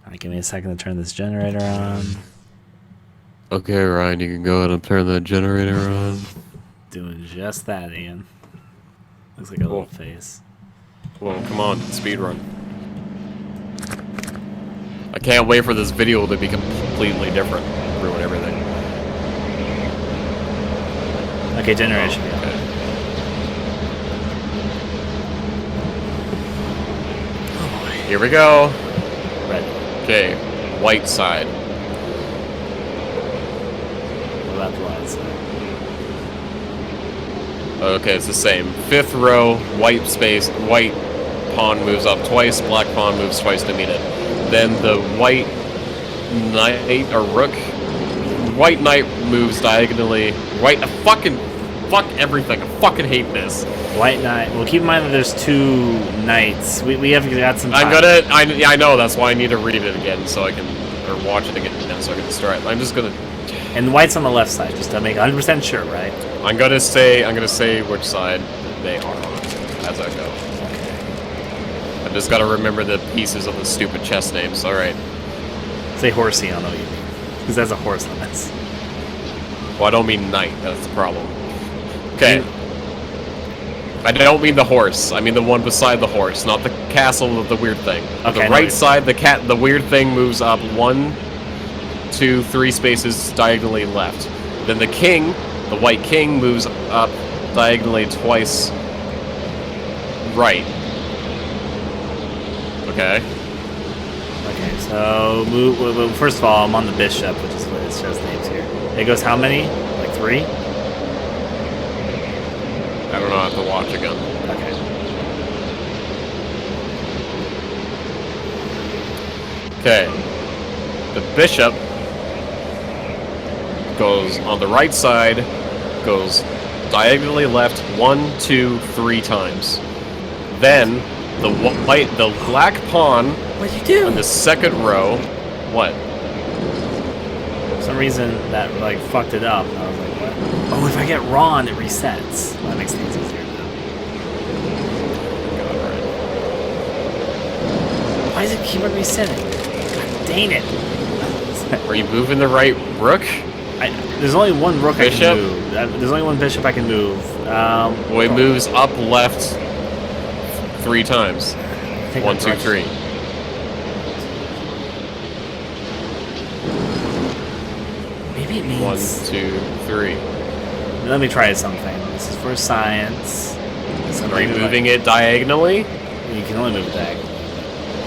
Alright, give me a second to turn this generator on. Okay, Ryan, you can go ahead and turn the generator on. Doing just that, Ian. Looks like a little face. Well, come on, speedrun. I can't wait for this video to be completely different. Ruin everything. Okay, generator should be on. Okay. Here we go. Ready. Okay, white side. What about the light side? Okay, it's the same. 5th row, white space, white pawn moves up twice, black pawn moves twice to meet it. Then the white knight or rook, white knight moves diagonally. Fuck everything. I fucking hate this. White knight. Well, keep in mind that there's 2 knights. We have got some time. I know, that's why I need to read it again so I can, or watch it again so I can start. I'm just gonna. And white's on the left side, just to make 100% sure, right? I'm gonna say which side they are on as I go. Okay. I just gotta remember the pieces of the stupid chess names. All right. Say horsey, I don't know what you mean. Because there's a horse on this. Well, I don't mean knight. That's the problem. Okay. I don't mean the horse. I mean the one beside the horse, not the castle of the weird thing. On the right side, the weird thing moves up 1, 2, 3 spaces diagonally left. Then the king, the white king, moves up diagonally twice right. Okay. Okay, so first of all, I'm on the bishop, which is what it shows names here. It goes how many? Like 3? I don't know. I have to watch again. Okay. Okay. The bishop goes on the right side, goes diagonally left 1, 2, 3 times. Then the black pawn. What'd you do? In the second row. What? For some reason that like fucked it up. I was like, what? Oh, if I get Ron, it resets. Well, that makes things easier now. God, right. Why does it keep on resetting? God dang it! Are you moving the right rook? There's only one rook bishop? I can move. There's only one bishop I can move. Well, it moves up left 3 times. 1, 2, 3. Maybe it means 1, 2, 3. Let me try something. This is for science. Are you moving it diagonally? You can only move it diagonally.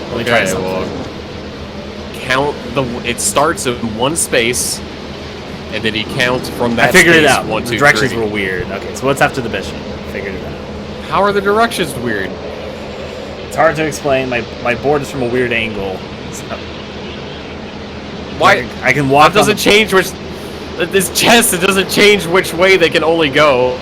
Let me try something. Well, count it starts in 1 space, and then you count from that. I figured it out. 1, 2, the directions 3. were weird. Okay, so what's after the bishop? I figured it out. How are the directions weird? It's hard to explain. My board is from a weird angle. So Why? I can walk. That doesn't change which. This chess, it doesn't change which way they can only go.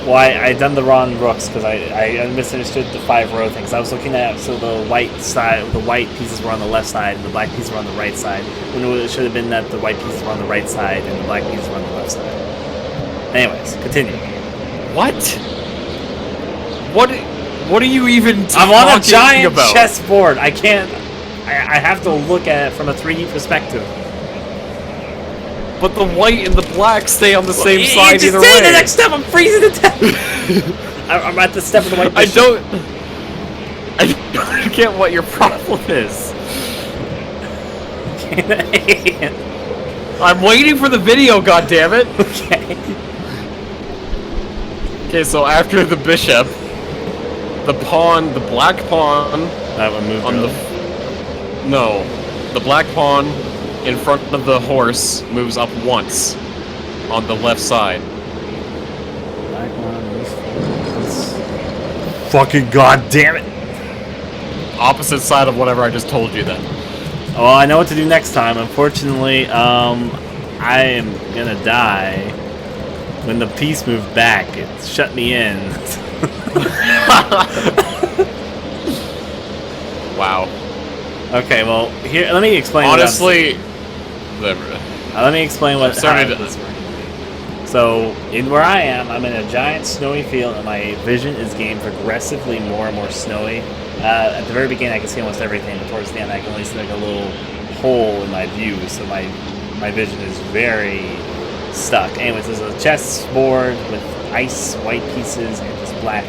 Well, I done the wrong rooks because I misunderstood the 5-row thing. Because I was looking at the white side, the white pieces were on the left side and the black pieces were on the right side. When it should have been that the white pieces were on the right side and the black pieces were on the left side. Anyways, continue. What? What are you even talking I'm on a giant about? chessboard. I can't. I have to look at it from a 3D perspective. But the white and the black stay on the same side either way. Just say the next step. I'm freezing to death. I'm at the step of the white bishop. I don't get what your problem is. I'm waiting for the video, goddammit. Okay. Okay, so after the bishop, the pawn, the black pawn the black pawn in front of the horse moves up once on the left side. Black pawn moves once. Fucking goddamn it! Opposite side of whatever I just told you then. Well, I know what to do next time. Unfortunately, I am gonna die. When the piece moved back, it shut me in. Wow. Okay, well, here, let me explain. Honestly, let me explain what happens. So, where I am, I'm in a giant snowy field, and my vision is getting progressively more and more snowy. At the very beginning, I can see almost everything, but towards the end, I can only see like a little hole in my view. So my vision is very stuck. Anyways, there's a chessboard with ice white pieces and just black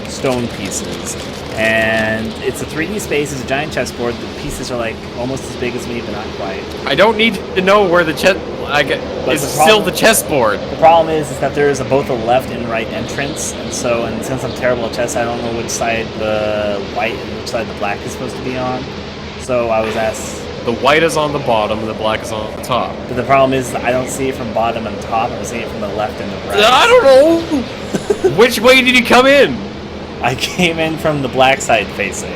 stone pieces. And it's a 3D space. It's a giant chessboard. The pieces are like almost as big as me, but not quite. I don't need to know where the chess. It's still the chessboard. The problem is that there is both a left and right entrance, and since I'm terrible at chess, I don't know which side the white and which side the black is supposed to be on. So I was asked. The white is on the bottom and the black is on the top. But the problem is that I don't see it from bottom and top. I'm seeing it from the left and the right. I don't know. Which way did you come in? I came in from the black side facing,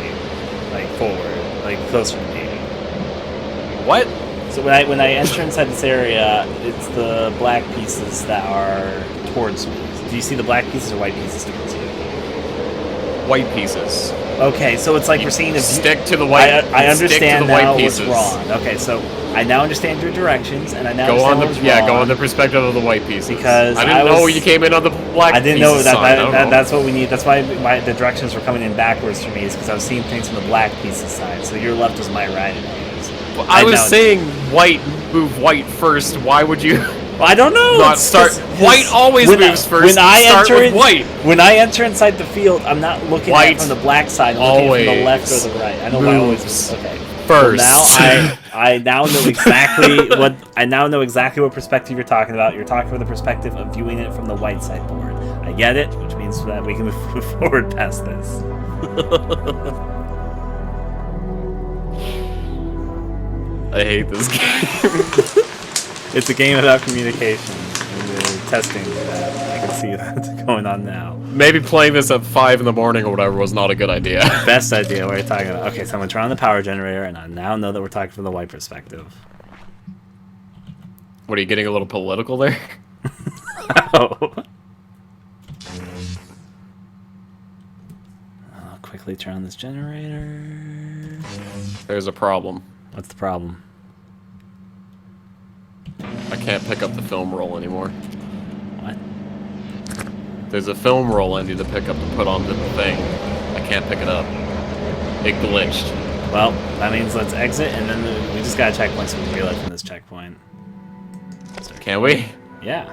like forward, like closer to me. What? So when I enter inside this area, it's the black pieces that are towards me. Do you see the black pieces or white pieces towards you? White pieces. Okay, so it's like we're seeing a stick to the white. I understand now what's wrong. Okay, so I now understand your directions, and I now go understand go on the perspective of the white pieces. Because I didn't know you came in on the black. I didn't know pieces that. That's what we need. That's why the directions were coming in backwards for me. Is because I was seeing things from the black pieces side. So your left was my right. Well, I was saying white, move white first. Why would you? Well, I don't know. Not start. White always moves first. When I start enter with white. When I enter inside the field, I'm not looking at it from the black side. I'm looking from the left or the right. I know white always moves. Okay. First. Well, now I now know exactly what perspective you're talking about. You're talking from the perspective of viewing it from the white side board. I get it, which means that we can move forward past this. I hate this game. It's a game about communication and testing that. I can see that going on now. Maybe playing this at 5 in the morning or whatever was not a good idea. Best idea. What are you talking about? Okay, so I'm going to turn on the power generator, and I now know that we're talking from the white perspective. What, are you getting a little political there? Oh. I'll quickly turn on this generator. There's a problem. What's the problem? I can't pick up the film roll anymore. What? There's a film roll I need to pick up to put on the thing. I can't pick it up. It glitched. Well, that means let's exit, and then we just got a checkpoint, so we can reload from this checkpoint. Can we? Yeah.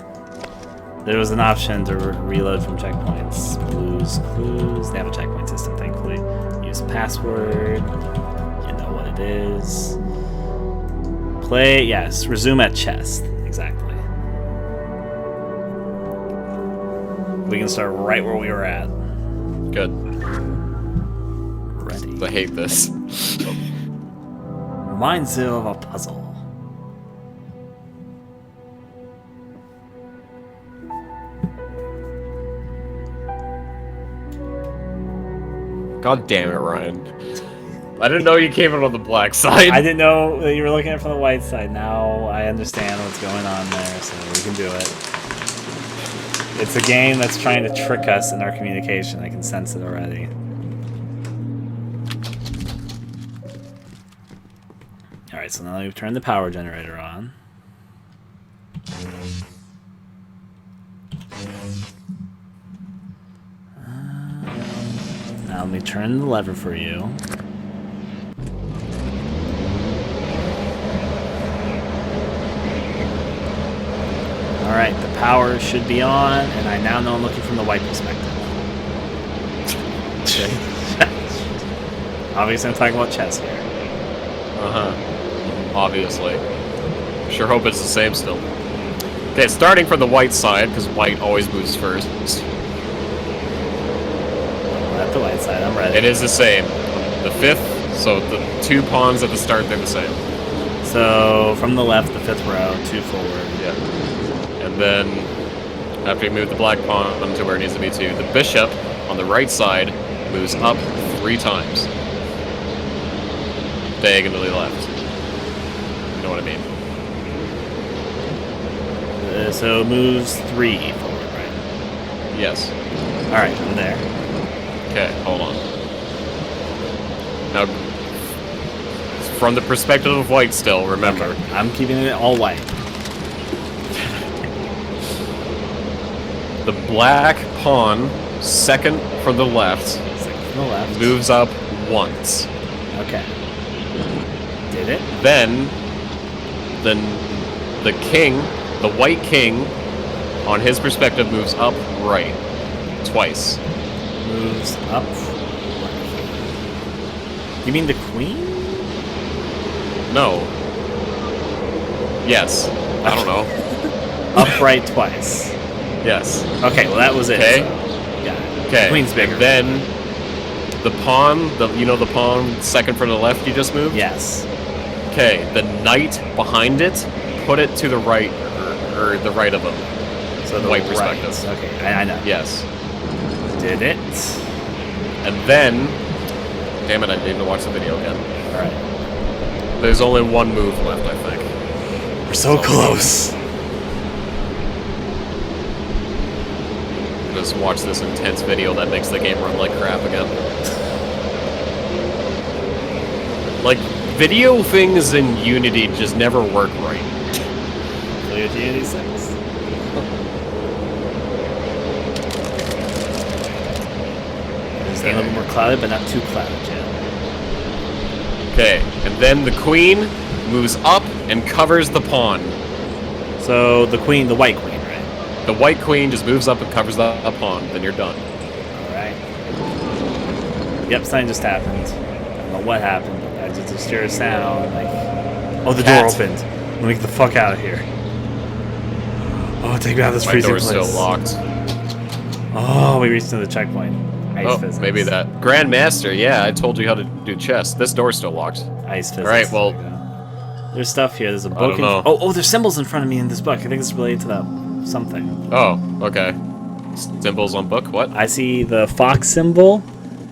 There was an option to reload from checkpoints. Blues, clues. They have a checkpoint system, thankfully. Use password. You know what it is. Play, yes. Resume at chess. Exactly. We can start right where we were at. Good. Ready. I hate this. Reminds you of a puzzle. God damn it, Ryan. I didn't know you came in on the black side. I didn't know that you were looking at it from the white side. Now I understand what's going on there, so we can do it. It's a game that's trying to trick us in our communication. I can sense it already. Alright, so now we've turned the power generator on. Now let me turn the lever for you. Alright, the power should be on, and I now know I'm looking from the white perspective. Obviously, I'm talking about chess here. Uh-huh. Obviously. Sure hope it's the same still. Okay, starting from the white side, because white always moves first. At the white side, I'm ready. It is the same. The 5th, so the 2 pawns at the start, they're the same. So, from the left, the 5th row, 2 forward. Yeah. And then, after you move the black pawn to where it needs to be 2, the bishop on the right side moves up 3 times. Diagonally left. You know what I mean? So, moves 3 forward, right? Yes. Alright, I'm there. Okay, hold on. Now, from the perspective of white still, remember. Okay. I'm keeping it all white. The black pawn, second from the left, moves up once. Okay. Did it? Then the king, the white king, on his perspective moves up right. Twice. Moves up. You mean the queen? No. Yes. I don't know. Upright twice. Yes. Okay, well that was it. Okay. So, yeah. Okay. Queen's bigger. Then the pawn, the pawn second from the left you just moved? Yes. Okay, the knight behind it, put it to the right, or the right of him. So the white perspective. Okay, I know. Yes. Did it? And then, damn it, I need to watch the video again. Alright. There's only one move left, I think. We're so close. Just watch this intense video that makes the game run like crap again. Like, video things in Unity just never work right. Look at Unity 6. It's a little more clouded, but not too clouded yet. Okay, and then the queen moves up and covers the pawn. So the queen, the white queen, right? The white queen just moves up and covers the pawn, then you're done. Alright. Yep, something just happened. I don't know what happened. I just hear a sound like... Oh, the door opened. Let me get the fuck out of here. Oh, take me out of this freezing place. My door's still locked. Oh, we reached to the checkpoint. Ice physics. Maybe that. Grandmaster, yeah, I told you how to do chess. This door's still locked. Ice physics. Alright, well... There's stuff here. There's a book. I don't know. Oh, there's symbols in front of me in this book. I think it's related to that something. Oh, okay. Symbols on book, what? I see the fox symbol.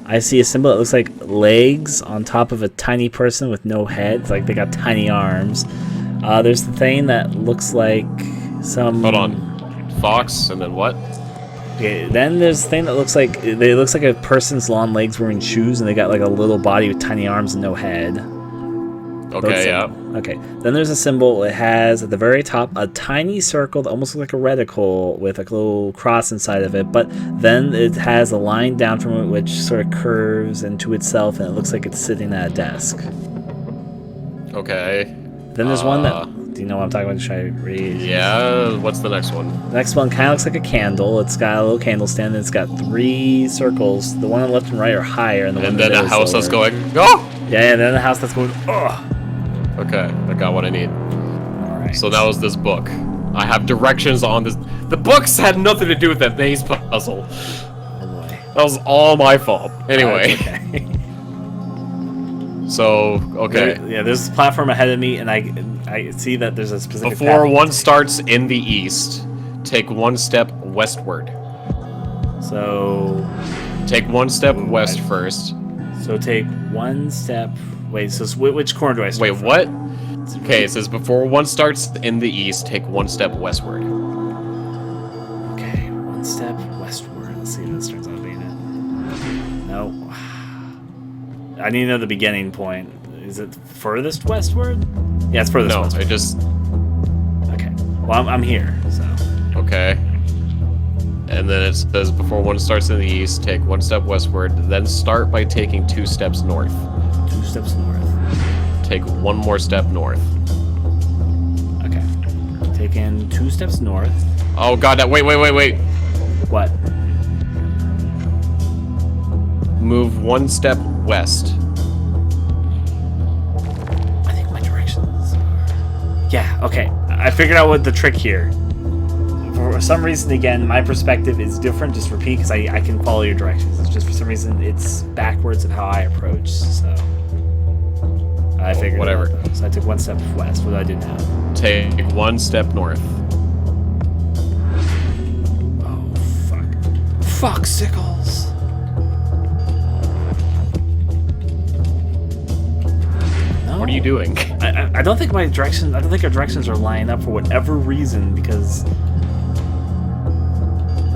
I see a symbol that looks like legs on top of a tiny person with no head. It's like they got tiny arms. There's the thing that looks like some... Hold on. Fox, and then what? Okay, then there's the thing that looks like... It looks like a person's long legs wearing shoes, and they got like a little body with tiny arms and no head. Okay, yeah. Okay, then there's a symbol. It has at the very top a tiny circle that almost looks like a reticle with a little cross inside of it, but then it has a line down from it which sort of curves into itself, and it looks like it's sitting at a desk. Okay. Then there's one that... Do you know what I'm talking about? Should I read? Yeah, what's the next one? The next one kind of looks like a candle. It's got a little candle stand, and it's got 3 circles. The one on the left and right are higher, and the one in the middle is lower. And then a house that's going, oh! Yeah, and then the house that's going, oh! Okay, I got what I need. Alright. So that was this book. I have directions on this. The books had nothing to do with that maze puzzle. Oh boy. That was all my fault. Anyway. Okay. So, okay. There's a platform ahead of me, and I see that there's a specific Before path. one starts in the east, take 1 step westward. So... Take 1 step west first. So take 1 step... Wait, so which corner do I start Wait, from? what? Okay, it says before one starts in the east, take 1 step westward. Okay, 1 step westward. Let's see if this turns out being it. No. I need to know the beginning point. Is it furthest westward? Yeah, it's furthest westward. No, I just... Okay. Well, I'm here, so... Okay. And then it says before one starts in the east, take 1 step westward, then start by taking 2 steps north. 2 steps north. Take 1 more step north. Okay. Taking 2 steps north. Oh god, wait. What? Move 1 step west. I think my directions are... Yeah, okay. I figured out what the trick here. For some reason, again, my perspective is different. Just repeat, because I can follow your directions. It's just for some reason, it's backwards of how I approach, so... I figured whatever. it out, though. So I took 1 step west. What do I do now? Take 1 step north. Oh, fuck. Fuck, sickles! No. What are you doing? I don't think my directions... I don't think our directions are lining up for whatever reason, because...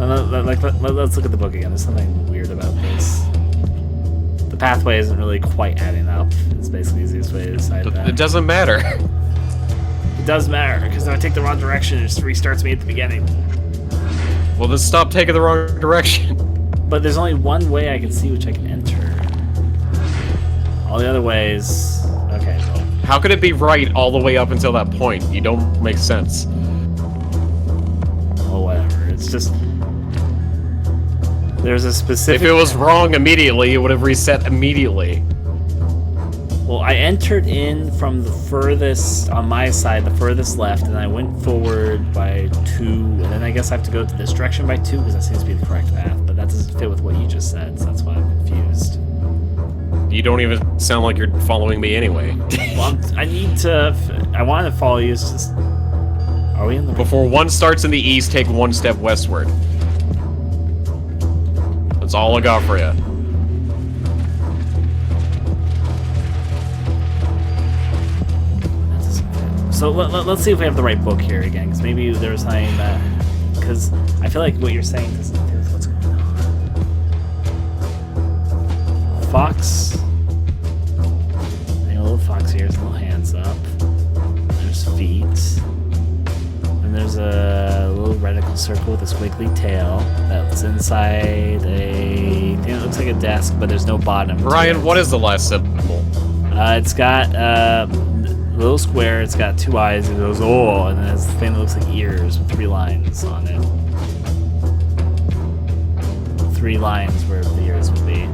Let's look at the book again. There's something weird about this. The pathway isn't really quite adding up. It's basically the easiest way to decide that. It doesn't matter. It does matter, because if I take the wrong direction, it just restarts me at the beginning. Well, then stop taking the wrong direction. But there's only one way I can see which I can enter. All the other ways... Okay, well... How could it be right all the way up until that point? You don't make sense. Oh, whatever. It's just... There's a specific... If it was wrong immediately, it would have reset immediately. Well, I entered in from the furthest, on my side, the furthest left, and I went forward by 2, and then I guess I have to go to this direction by 2, because that seems to be the correct path, but that doesn't fit with what you just said, so that's why I'm confused. You don't even sound like you're following me anyway. Well, I want to follow you, it's just... Are we in the... Before one starts in the east, take 1 step westward. That's all I got for you. So let's see if we have the right book here again, because maybe there was something that... Because I feel like what you're saying doesn't fit with what's going on. Fox. A little fox ears, little hands up. There's feet. And there's a little reticle circle with a squiggly tail that's inside a thing that looks like a desk, but there's no bottom. Ryan, what is the last symbol? It's got little square. It's got 2 eyes. It goes, oh, and then it's the thing that looks like ears with 3 lines on it. 3 lines where the ears would be.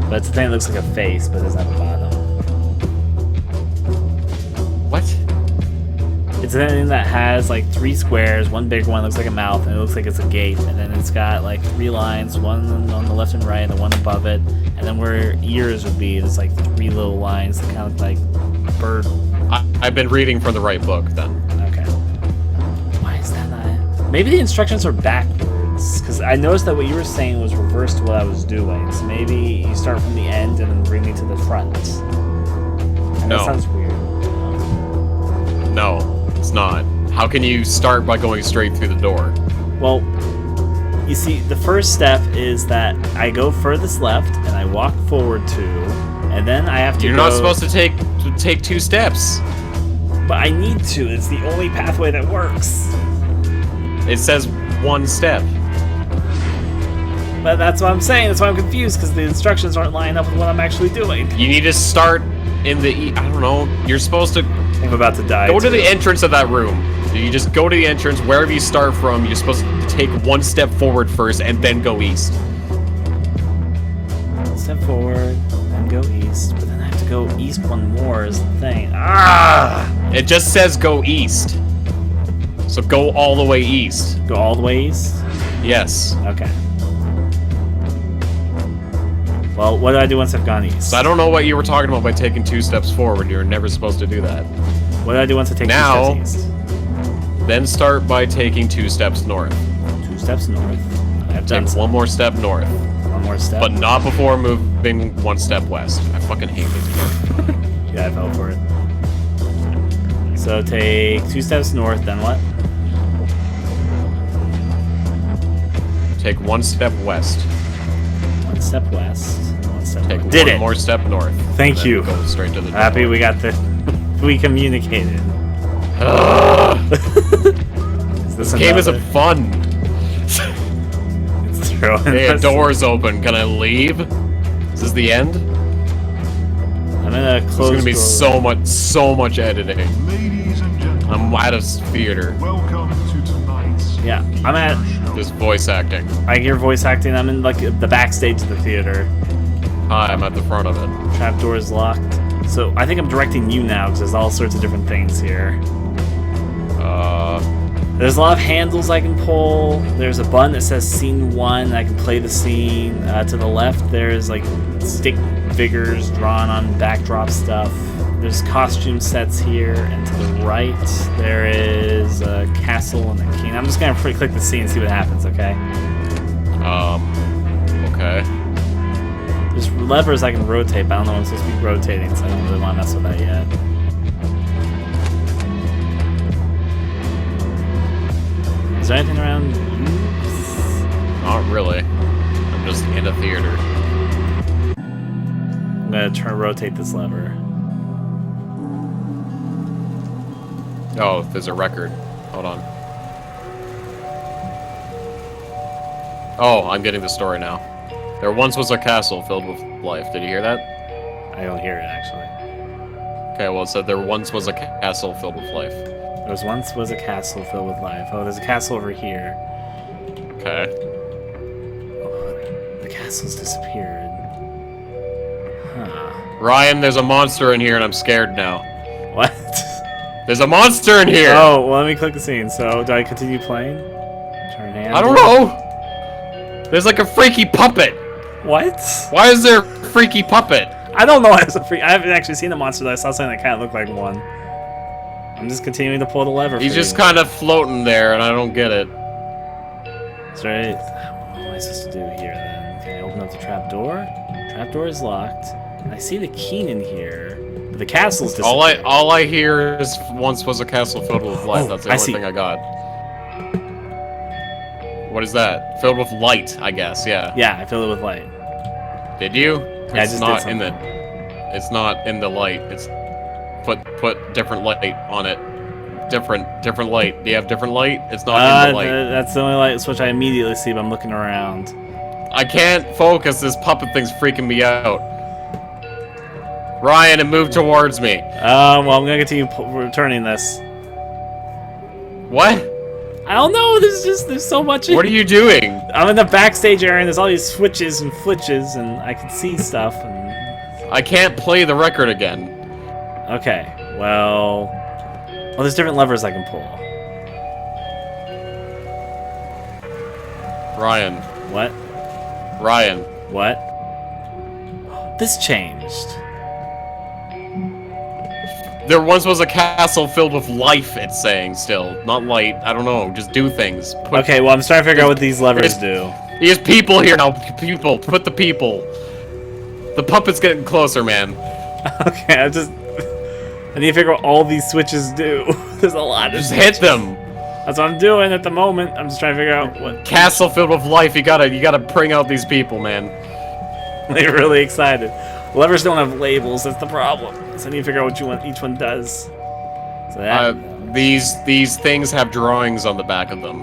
But it's the thing that looks like a face, but doesn't have a bottom. What? It's a thing that has like 3 squares. One big one looks like a mouth, and it looks like it's a gate. And then it's got like 3 lines, one on the left and right, and the one above it. And then where ears would be, there's like 3 little lines that kind of look like bird. I've been reading from the right book then. Okay. Why is that not? Maybe the instructions are backwards. Because I noticed that what you were saying was reverse to what I was doing. So maybe you start from the end and then bring me to the front. And that sounds weird. No, it's not. How can you start by going straight through the door? Well, you see, the first step is that I go furthest left and I walk forward 2, and then I have to You're not supposed to take 2 steps. But I need to. It's the only pathway that works. It says 1 step. But that's what I'm saying. That's why I'm confused, because the instructions aren't lining up with what I'm actually doing. You need to start in the... I don't know. You're supposed to... I'm about to die. Go to the entrance of that room. You just go to the entrance, wherever you start from, you're supposed to take 1 step forward first, and then go east. 1 step forward, then go east. But then I have to go east 1 more is the thing. Ah! It just says go east. So go all the way east. Go all the way east? Yes. Okay. Well, what do I do once I've gone east? So I don't know what you were talking about by taking 2 steps forward. You're never supposed to do that. What do I do once I take 2 steps east? Then start by taking 2 steps north. 2 steps north. I've done Take 1 more step north. 1 more step. But not before moving 1 step west. I fucking hate this game. Yeah, I fell for it. So take 2 steps north, then what? Take 1 step west. 1 step west. 1 step Take north. Did 1 it! more step north. Thank Then you. Go straight to the door. Happy we got the... we communicated. This game isn't fun. It's true. Hey, a door's open. Can I leave? Is this the end? I'm gonna close. There's gonna be door. so much editing. Ladies and gentlemen, I'm out of theater. welcome to tonight's Yeah, I'm at... Just voice acting. I hear voice acting. I'm in like the backstage of the theater. Hi, I'm at the front of it. Trapdoor is locked. So I think I'm directing you now because there's all sorts of different things here. There's a lot of handles I can pull. There's a button that says scene 1. I can play the scene. To the left, there's like stick figures drawn on backdrop stuff. There's costume sets here, and to the right, there is a castle and a king. I'm just gonna click the scene and see what happens, okay? Okay. There's levers I can rotate, but I don't know if I'm supposed to be rotating, so I don't really want to mess with that yet. Is there anything around? Not really. I'm just in a theater. I'm gonna rotate this lever. Oh, there's a record. Hold on. Oh, I'm getting the story now. There once was a castle filled with life. Did you hear that? I don't hear it, actually. Okay, well, it said there once was a castle filled with life. There once was a castle filled with life. Oh, there's a castle over here. Okay. Oh, the castle's disappeared. Huh. Ryan, there's a monster in here and I'm scared now. What? There's a monster in here! Oh, well, let me click the scene. So, do I continue playing? Turn hand. I don't know! There's like a freaky puppet! What? Why is there a freaky puppet? I don't know. I haven't actually seen a monster, though. I saw something that kind of looked like one. I'm just continuing to pull the lever. He's for just you. kind of floating there and I don't get it. That's right. What am I supposed to do here then? Can I open up the trap door? Trap door is locked. And I see the key in here, but the castle's disappeared. All I hear is once was a castle filled with light. Oh, That's the I only see. thing I got. What is that? Filled with light, I guess. Yeah. Yeah, I filled it with light. Did you? I It's just not did in the. It's not in the light. It's put different light on it. Different light. Do you have different light? It's not in the light. That's the only light switch I immediately see, but I'm looking around. I can't focus. This puppet thing's freaking me out. Ryan, and move towards me. Well, I'm gonna continue returning this. What? I don't know. There's so much. What are you doing? I'm in the backstage area, and there's all these switches and flitches, and I can see stuff. And I can't play the record again. okay, well, there's different levers I can pull. Ryan. What? Ryan. What? This changed. There once was a castle filled with life, it's saying still. Not light. I don't know. Just do things. Okay, well, I'm starting to figure out what these levers do. There's people here now. People. Put the people. The puppet's getting closer, man. Okay, I need to figure out what all these switches do. There's a lot of Just switches. hit them. That's what I'm doing at the moment. I'm just trying to figure out what. Castle filled with life. You gotta bring out these people, man. They're really excited. Levers don't have labels. That's the problem. So I need to figure out what each one does. So that. These things have drawings on the back of them.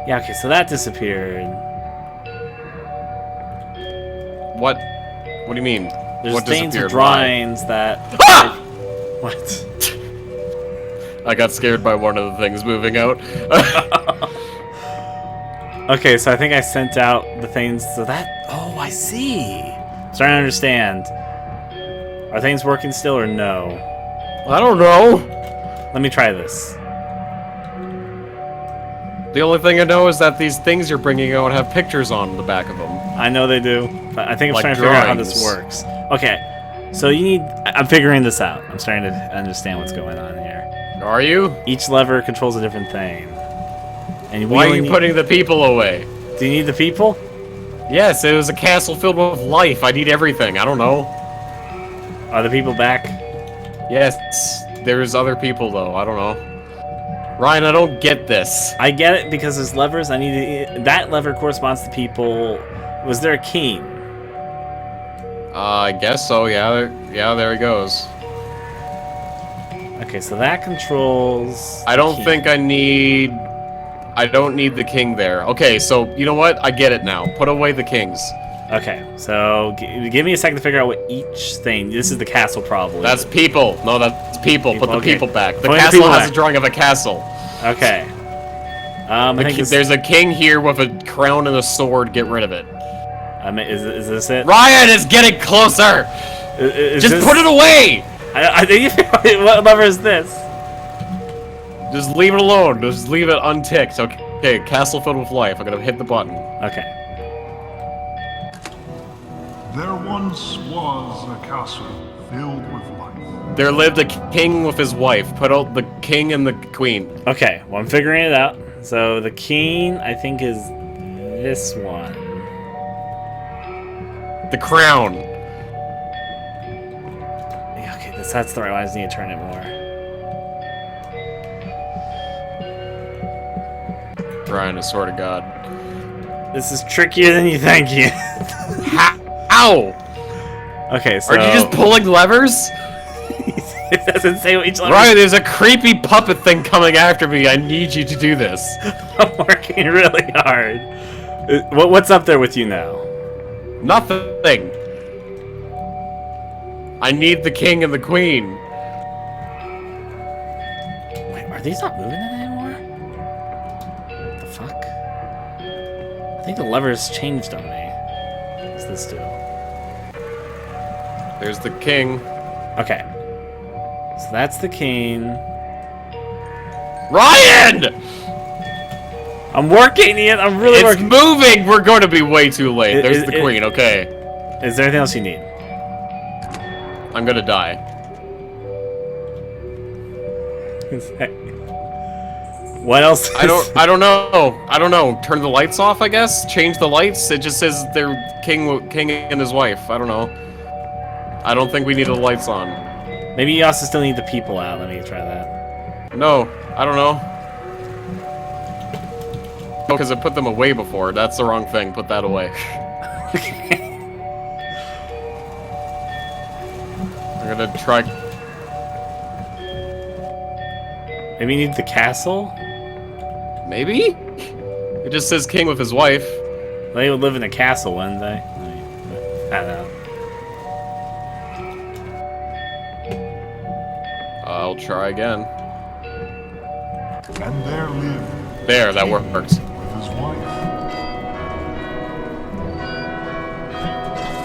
Yeah. Okay. So that disappeared. What? What do you mean? There's What things with disappeared? Why? drawings that. Ah! What? I got scared by one of the things moving out. Okay, so I think I sent out the things. So that. Oh, I see. Starting to understand. Are things working still or no? I don't know. Let me try this. The only thing I know is that these things you're bringing out have pictures on the back of them. I know they do, but I think I'm Like trying to figure out how this drawings. works. Okay, so you need. I'm figuring this out. I'm starting to understand what's going on here. Are you? Each lever controls a different thing. And Why are you putting the people away? Do you need the people? Yes, it was a castle filled with life. I need everything. I don't know. Are the people back? Yes, there's other people though. I don't know. Ryan, I don't get this. I get it because there's levers. I need to, that lever corresponds to people. Was there a king? I guess so. Yeah, there he goes. Okay, so that controls. I don't king. think I need. I don't need the king there. Okay, so you know what? I get it now. Put away the kings. Okay, so give me a second to figure out what each thing. This is the castle, probably. That's people. No, that's people. Put the Okay. people back. The Put the castle people has back. a drawing of a castle. Okay. I think this, There's a king here with a crown and a sword. Get rid of it. is this it? Ryan is getting closer. Is Just this- put it away. I think what lever is this? Just leave it alone. Just leave it unticked. Okay, castle filled with life. I'm gonna hit the button. Okay. There once was a castle filled with life. There lived a king with his wife. Put out the king and the queen. Okay, well, I'm figuring it out. So the king, I think, is this one. The crown. Yeah, okay, that's the right one. I just need to turn it more. Ryan, I swear to God. This is trickier than you think. Ow! Okay, so Are you just pulling levers? it doesn't say what each lever. Ryan, there's a creepy puppet thing coming after me. I need you to do this. I'm working really hard. What's up there with you now? Nothing. I need the king and the queen. Wait, are these not moving anymore? What the fuck? I think the levers changed on me. What's this do? There's the king. Okay. So that's the king. Ryan! I'm working, Ian. I'm really It's working. moving! We're going to be way too late. It- There's it- the queen, okay. Is there anything else you need? I'm gonna die. What else? I don't know. Turn the lights off, I guess? Change the lights? It just says they're king and his wife. I don't know. I don't think we need the lights on. Maybe you also still need the people out. Let me try that. No, I don't know. Because I put them away before. That's the wrong thing. Put that away. I'm gonna try. Maybe you need the castle? Maybe? It just says king with his wife. They would live in a castle, wouldn't they? Let me find out. I'll try again. And there lived There, that worked. with his wife.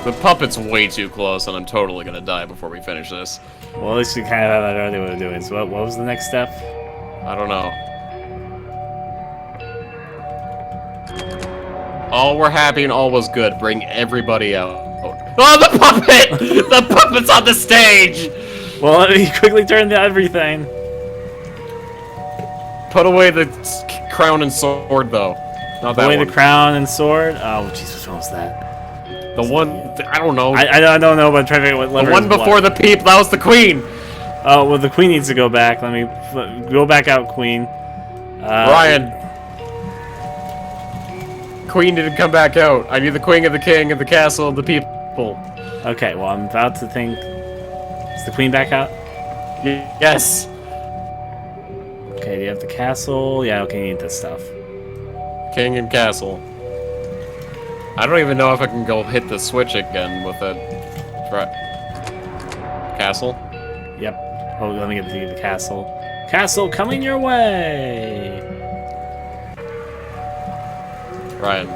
The puppet's way too close, and I'm totally gonna die before we finish this. Well, at least we kind of have that idea what we're doing. So what was the next step? I don't know. All were happy and all was good. Bring everybody out. Oh, the puppet! The puppet's on the stage! Well, let me quickly turn to everything. Put away the crown and sword, though. Not that Away one. the crown and sword. Oh, Jesus, which one was that? The one, I don't know. I don't know, but I'm trying to figure out what lever The one is before what. the peep, that was the queen! Oh, well, the queen needs to go back. Let me go back out, queen. Ryan. Queen didn't come back out. I need the queen and the king and the castle and the people. Okay, well, I'm about to think. Is the queen back out? Yes. Okay, do you have the castle? Yeah, okay, you need this stuff. King and castle. I don't even know if I can go hit the switch again with it. Try. Castle? Yep. Oh, let me get the castle. Castle coming your way! Ryan.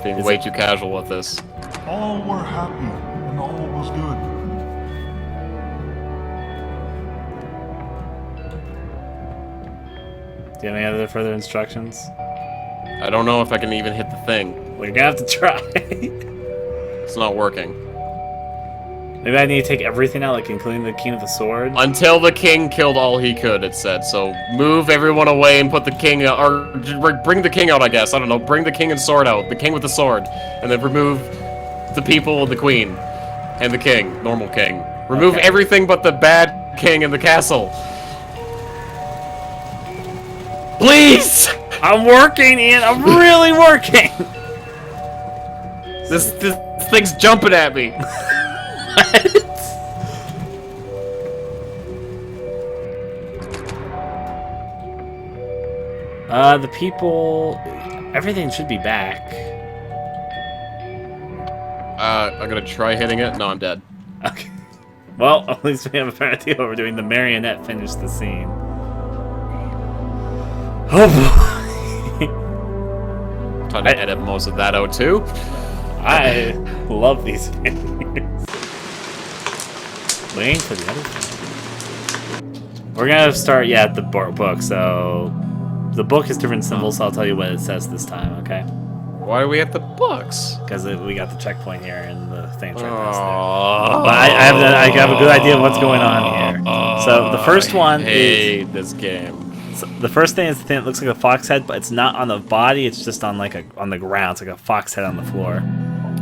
Being way too casual with this. All were happy, and all was good. Do you have any other further instructions? I don't know if I can even hit the thing. Well, you're gonna have to try. It's not working. Maybe I need to take everything out, like including the king of the sword. Until the king killed all he could, it said. So move everyone away and put the king, or bring the king out, I guess. I don't know. Bring the king and sword out. The king with the sword. And then remove the people and the queen. And the king. Normal king. Remove Okay. everything but the bad king and the castle. Please! I'm working, Ian. I'm really working. This thing's jumping at me. The people. Everything should be back. I'm gonna try hitting it. No, I'm dead. Okay. Well, at least we have a better idea what we're doing. The marionette finished the scene. Oh boy. Trying to edit most of that out too. I love these videos. Waiting for the other thing. We're gonna start, at the book. So the book has different symbols, so I'll tell you what it says this time, okay? Why are we at the books? Because we got the checkpoint here and the thing's right past there. Oh, But I have a good idea of what's going on here. So the first one I is hate this game. so the first thing is the thing that looks like a fox head, but it's not on the body. It's just on on the ground. It's like a fox head on the floor.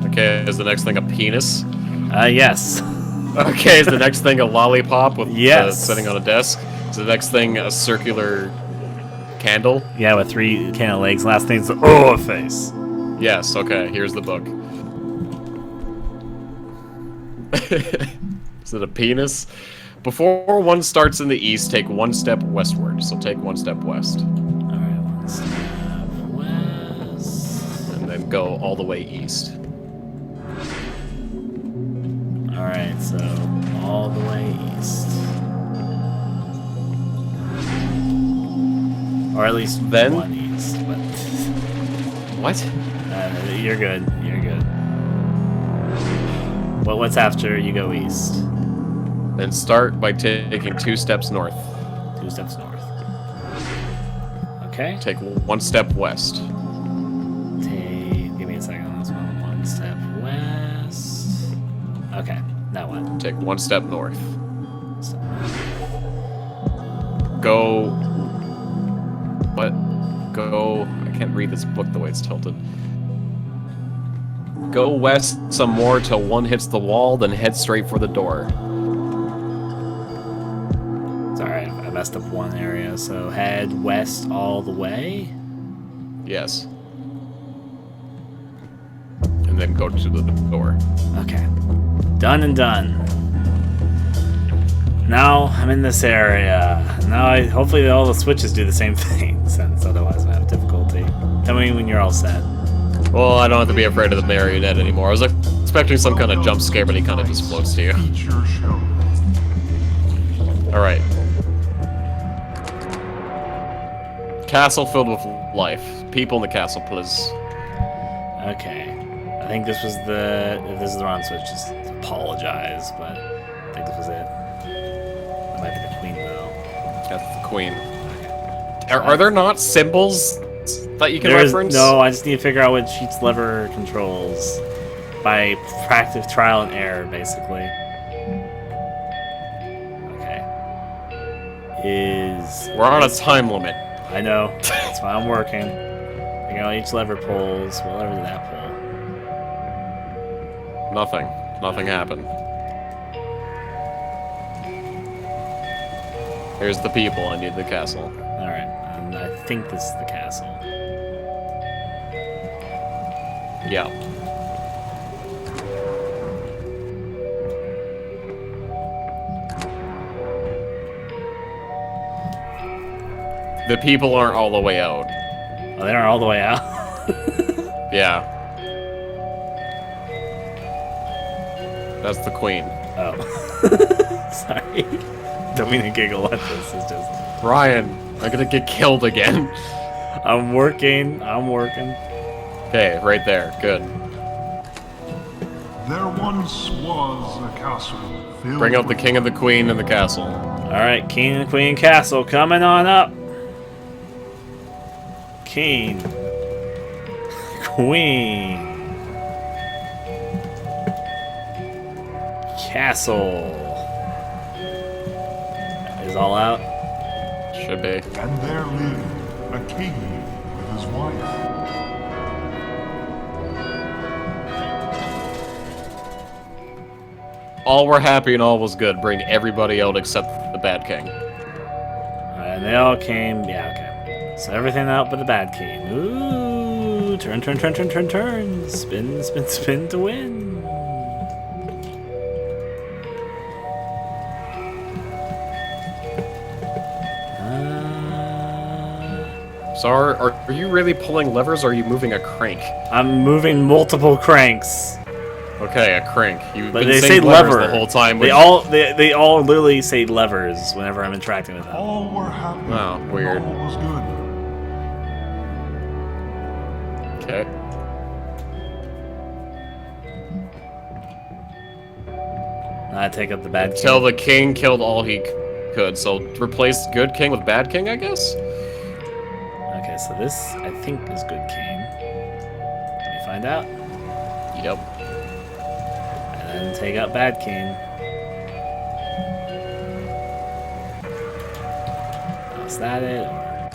Okay, is the next thing a penis? Yes. Okay, is the next thing a lollipop with Yes. sitting on a desk? Is the next thing a circular candle? Yeah, with 3 kind of legs. Last thing's the face. Yes. Okay, here's the book. Is it a penis? Before one starts in the east, take 1 step westward. So take 1 step west, Alright, 1 step west. and then go all the way east. Alright, so all the way east. Or at least Then? 1 east, but What? you're good. You're good. What's after you go east? Then start by taking 2 steps north. 2 steps north. Okay. Take 1 step west. Give me a second on this one. 1 step west. Okay. Now what? Take 1 step north. So, Go. What? Go. I can't read this book the way it's tilted. Go west some more till one hits the wall, then head straight for the door. sorry, I messed up one area. So head west all the way. Yes. And then go to the door. Okay. Done and done. Now I'm in this area. Now hopefully all the switches do the same thing, since otherwise I have difficulty. Tell me when you're all set. Well, I don't have to be afraid of the marionette anymore. I was expecting some kind of jump scare, but he kind of just floats to you. Feature show. castle filled with life. People in the castle, please. Okay. I think this was the... If this is the wrong switch, just apologize, but I think this was it. That might be the queen, though. That's the queen. Okay. Are there not symbols that you can reference? No, I just need to figure out which each lever controls. By practice, trial, and error, basically. Okay. We're on a time limit. I know. That's why I'm working. Figuring out each lever pulls. What lever did that pull? Nothing. Nothing happened. Here's the people. I need the castle. Alright. I think this is the castle. Yeah. The people aren't all the way out. Oh, they aren't all the way out? Yeah. That's the queen. Oh. Sorry. Don't mean to giggle at this. It's just... Ryan, I'm gonna get killed again. I'm working. I'm working. Okay, right there. Good. There once was a castle filled Bring out the with king and the queen and the castle. Alright, King and Queen Castle coming on up. King. Queen. Castle. Is all out? Should be. And there lived a king with his wife. All were happy and all was good. Bring everybody out except the bad king. Alright, they all came. Yeah, okay. So everything out but the bad king. Ooh. Turn, turn, turn, turn, turn, turn. Spin, spin, spin to win. So are you really pulling levers or are you moving a crank? I'm moving multiple cranks. Okay, a crank. You've But been they say saying levers lever the whole time. They all literally say levers whenever I'm interacting with them. All were happy. Oh, weird. And all was good. Okay. I take up the bad king. Until the king killed all he could. So replace good king with bad king, I guess? Okay, so this I think is good king. Let me find out. Yep. And then take out bad king. Is that it? Or...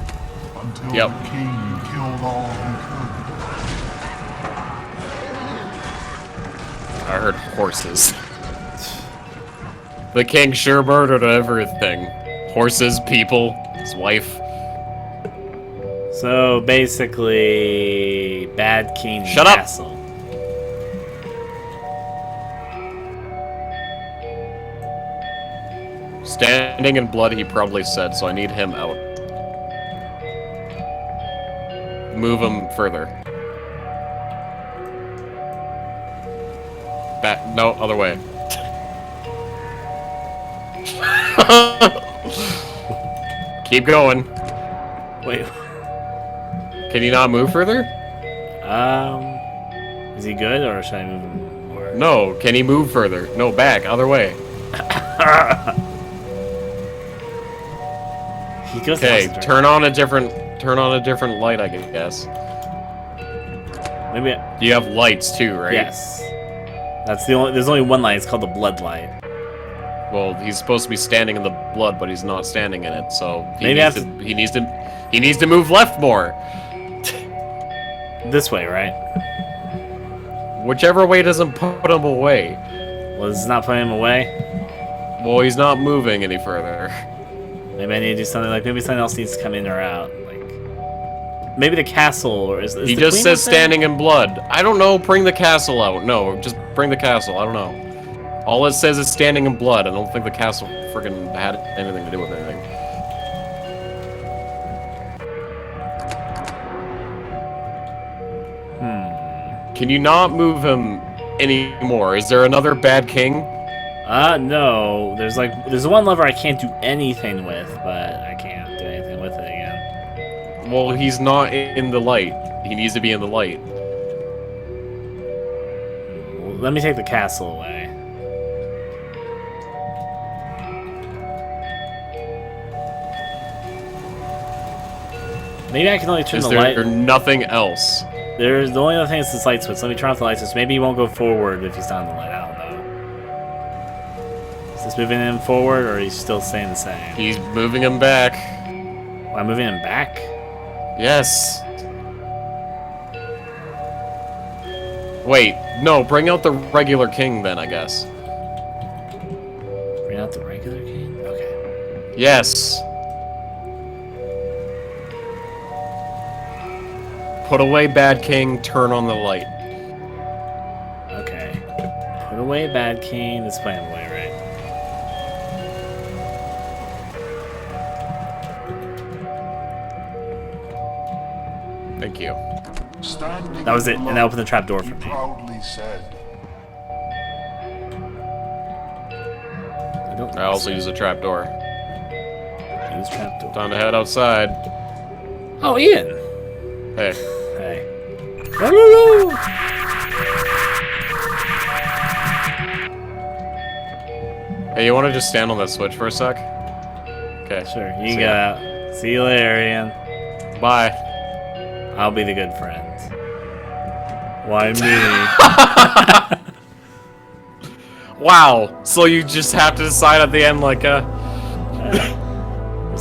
Until Yep. the king killed all he I heard horses. The king sure murdered everything. Horses, people, his wife. So basically, bad king Shut up! castle. Standing in blood, he probably said, so I need him out. Move him further. Back. No, other way. Keep going. Wait. Can you not move further? Is he good or should I move him more? No. Can he move further? No, back. Other way. He goes. Okay. the opposite Turn on a different light, I guess. direction. Maybe. You have lights too, right? Yes. That's the only. There's only one light. It's called the blood light. Well, he's supposed to be standing in the blood, but he's not standing in it. So Maybe he needs to move left more. This way, right? Whichever way doesn't put him away. Well, this is not putting him away. Well, he's not moving any further. Maybe I need to do something like maybe something else needs to come in or out. Like maybe the castle or is He the just queen says up there? standing in blood. I don't know. Bring the castle out. No, just bring the castle. I don't know. All it says is standing in blood. I don't think the castle friggin' had anything to do with anything. Can you not move him anymore? Is there another bad king? No. There's one lever I can't do anything with, but I can't do anything with it again. Well, he's not in the light. He needs to be in the light. Well, let me take the castle away. Maybe I can only turn Is the light. there nothing else? There's the only other thing is this light switch. Let me turn off the light switch. Maybe he won't go forward if he's not in the light. I don't know. Is this moving him forward or he's still staying the same? He's moving him back. I'm moving him back? Yes. Wait, no, bring out the regular king then, I guess. Bring out the regular king? Okay. Yes. Put away bad king, turn on the light. Okay. Put away bad king. Let's play him away, right? Thank you. Standing That was it, and that opened the trap door for he me. proudly said, I also use a trap door. Use trap door. Time to head outside. Oh, Ian! Hey. Hey. Woo! Hey, you want to just stand on that switch for a sec? Okay. Sure, you See can ya. get out. See you later, Ian. Bye. I'll be the good friend. Why me? Wow. So you just have to decide at the end, like, Was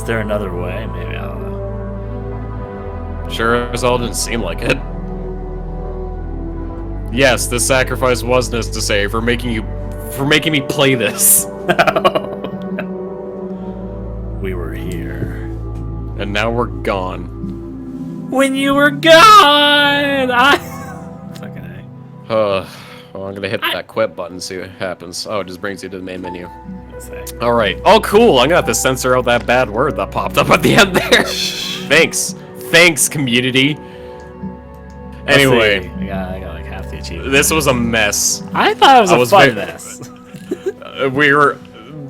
there another way? Maybe, I don't know. Sure as all didn't seem like it. Yes, this sacrifice was necessary for making me play this. We were here. And now we're gone. When you were gone! Fucking A. Well, I'm gonna hit that quit button, see what happens. Oh, it just brings you to the main menu. Say. Alright. Oh, cool. I'm gonna have to censor out that bad word that popped up at the end there. Thanks. Thanks, community. Anyway. I got like half the achievement. This was a mess. I thought it was a fun very- mess. We were,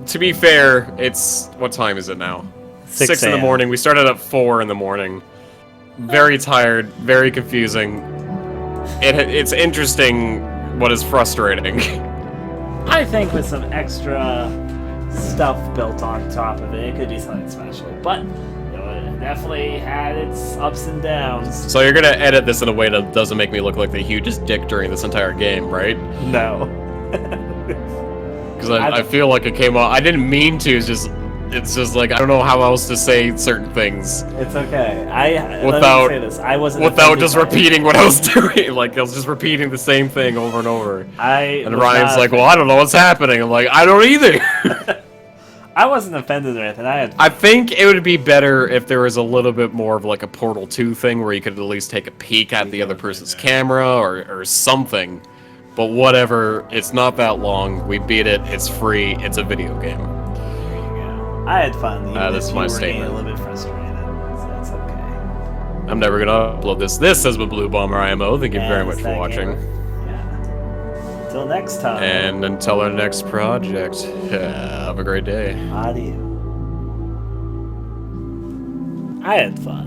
to be fair, it's, what time is it now? 6 in the 6 morning. We started at 4 in the morning. Very tired, very confusing. It's interesting, what is frustrating. I think with some extra stuff built on top of it, it could be something special. But it definitely had its ups and downs. So you're gonna edit this in a way that doesn't make me look like the hugest dick during this entire game, right? No. Because I feel like it came out. I didn't mean to. It's just like I don't know how else to say certain things It's okay. Without- let me say this. I wasn't without offended just by it. repeating what I was doing. Like I was just repeating the same thing over and over. And was Ryan's not like, "Well, I don't know what's happening." I'm like, "I don't either." I wasn't offended or anything. I think it would be better if there was a little bit more of like a Portal 2 thing where you could at least take a peek at the other person's camera or something. But whatever, it's not that long. We beat it. It's free. It's a video game. I had fun. Even That's if my you were getting statement. a little bit frustrated, so that's okay. I'm never gonna upload this. This has been Bluebomberimo. Thank you very much for watching. Yeah. Until next time. And until our next project, have a great day. Adieu. I had fun.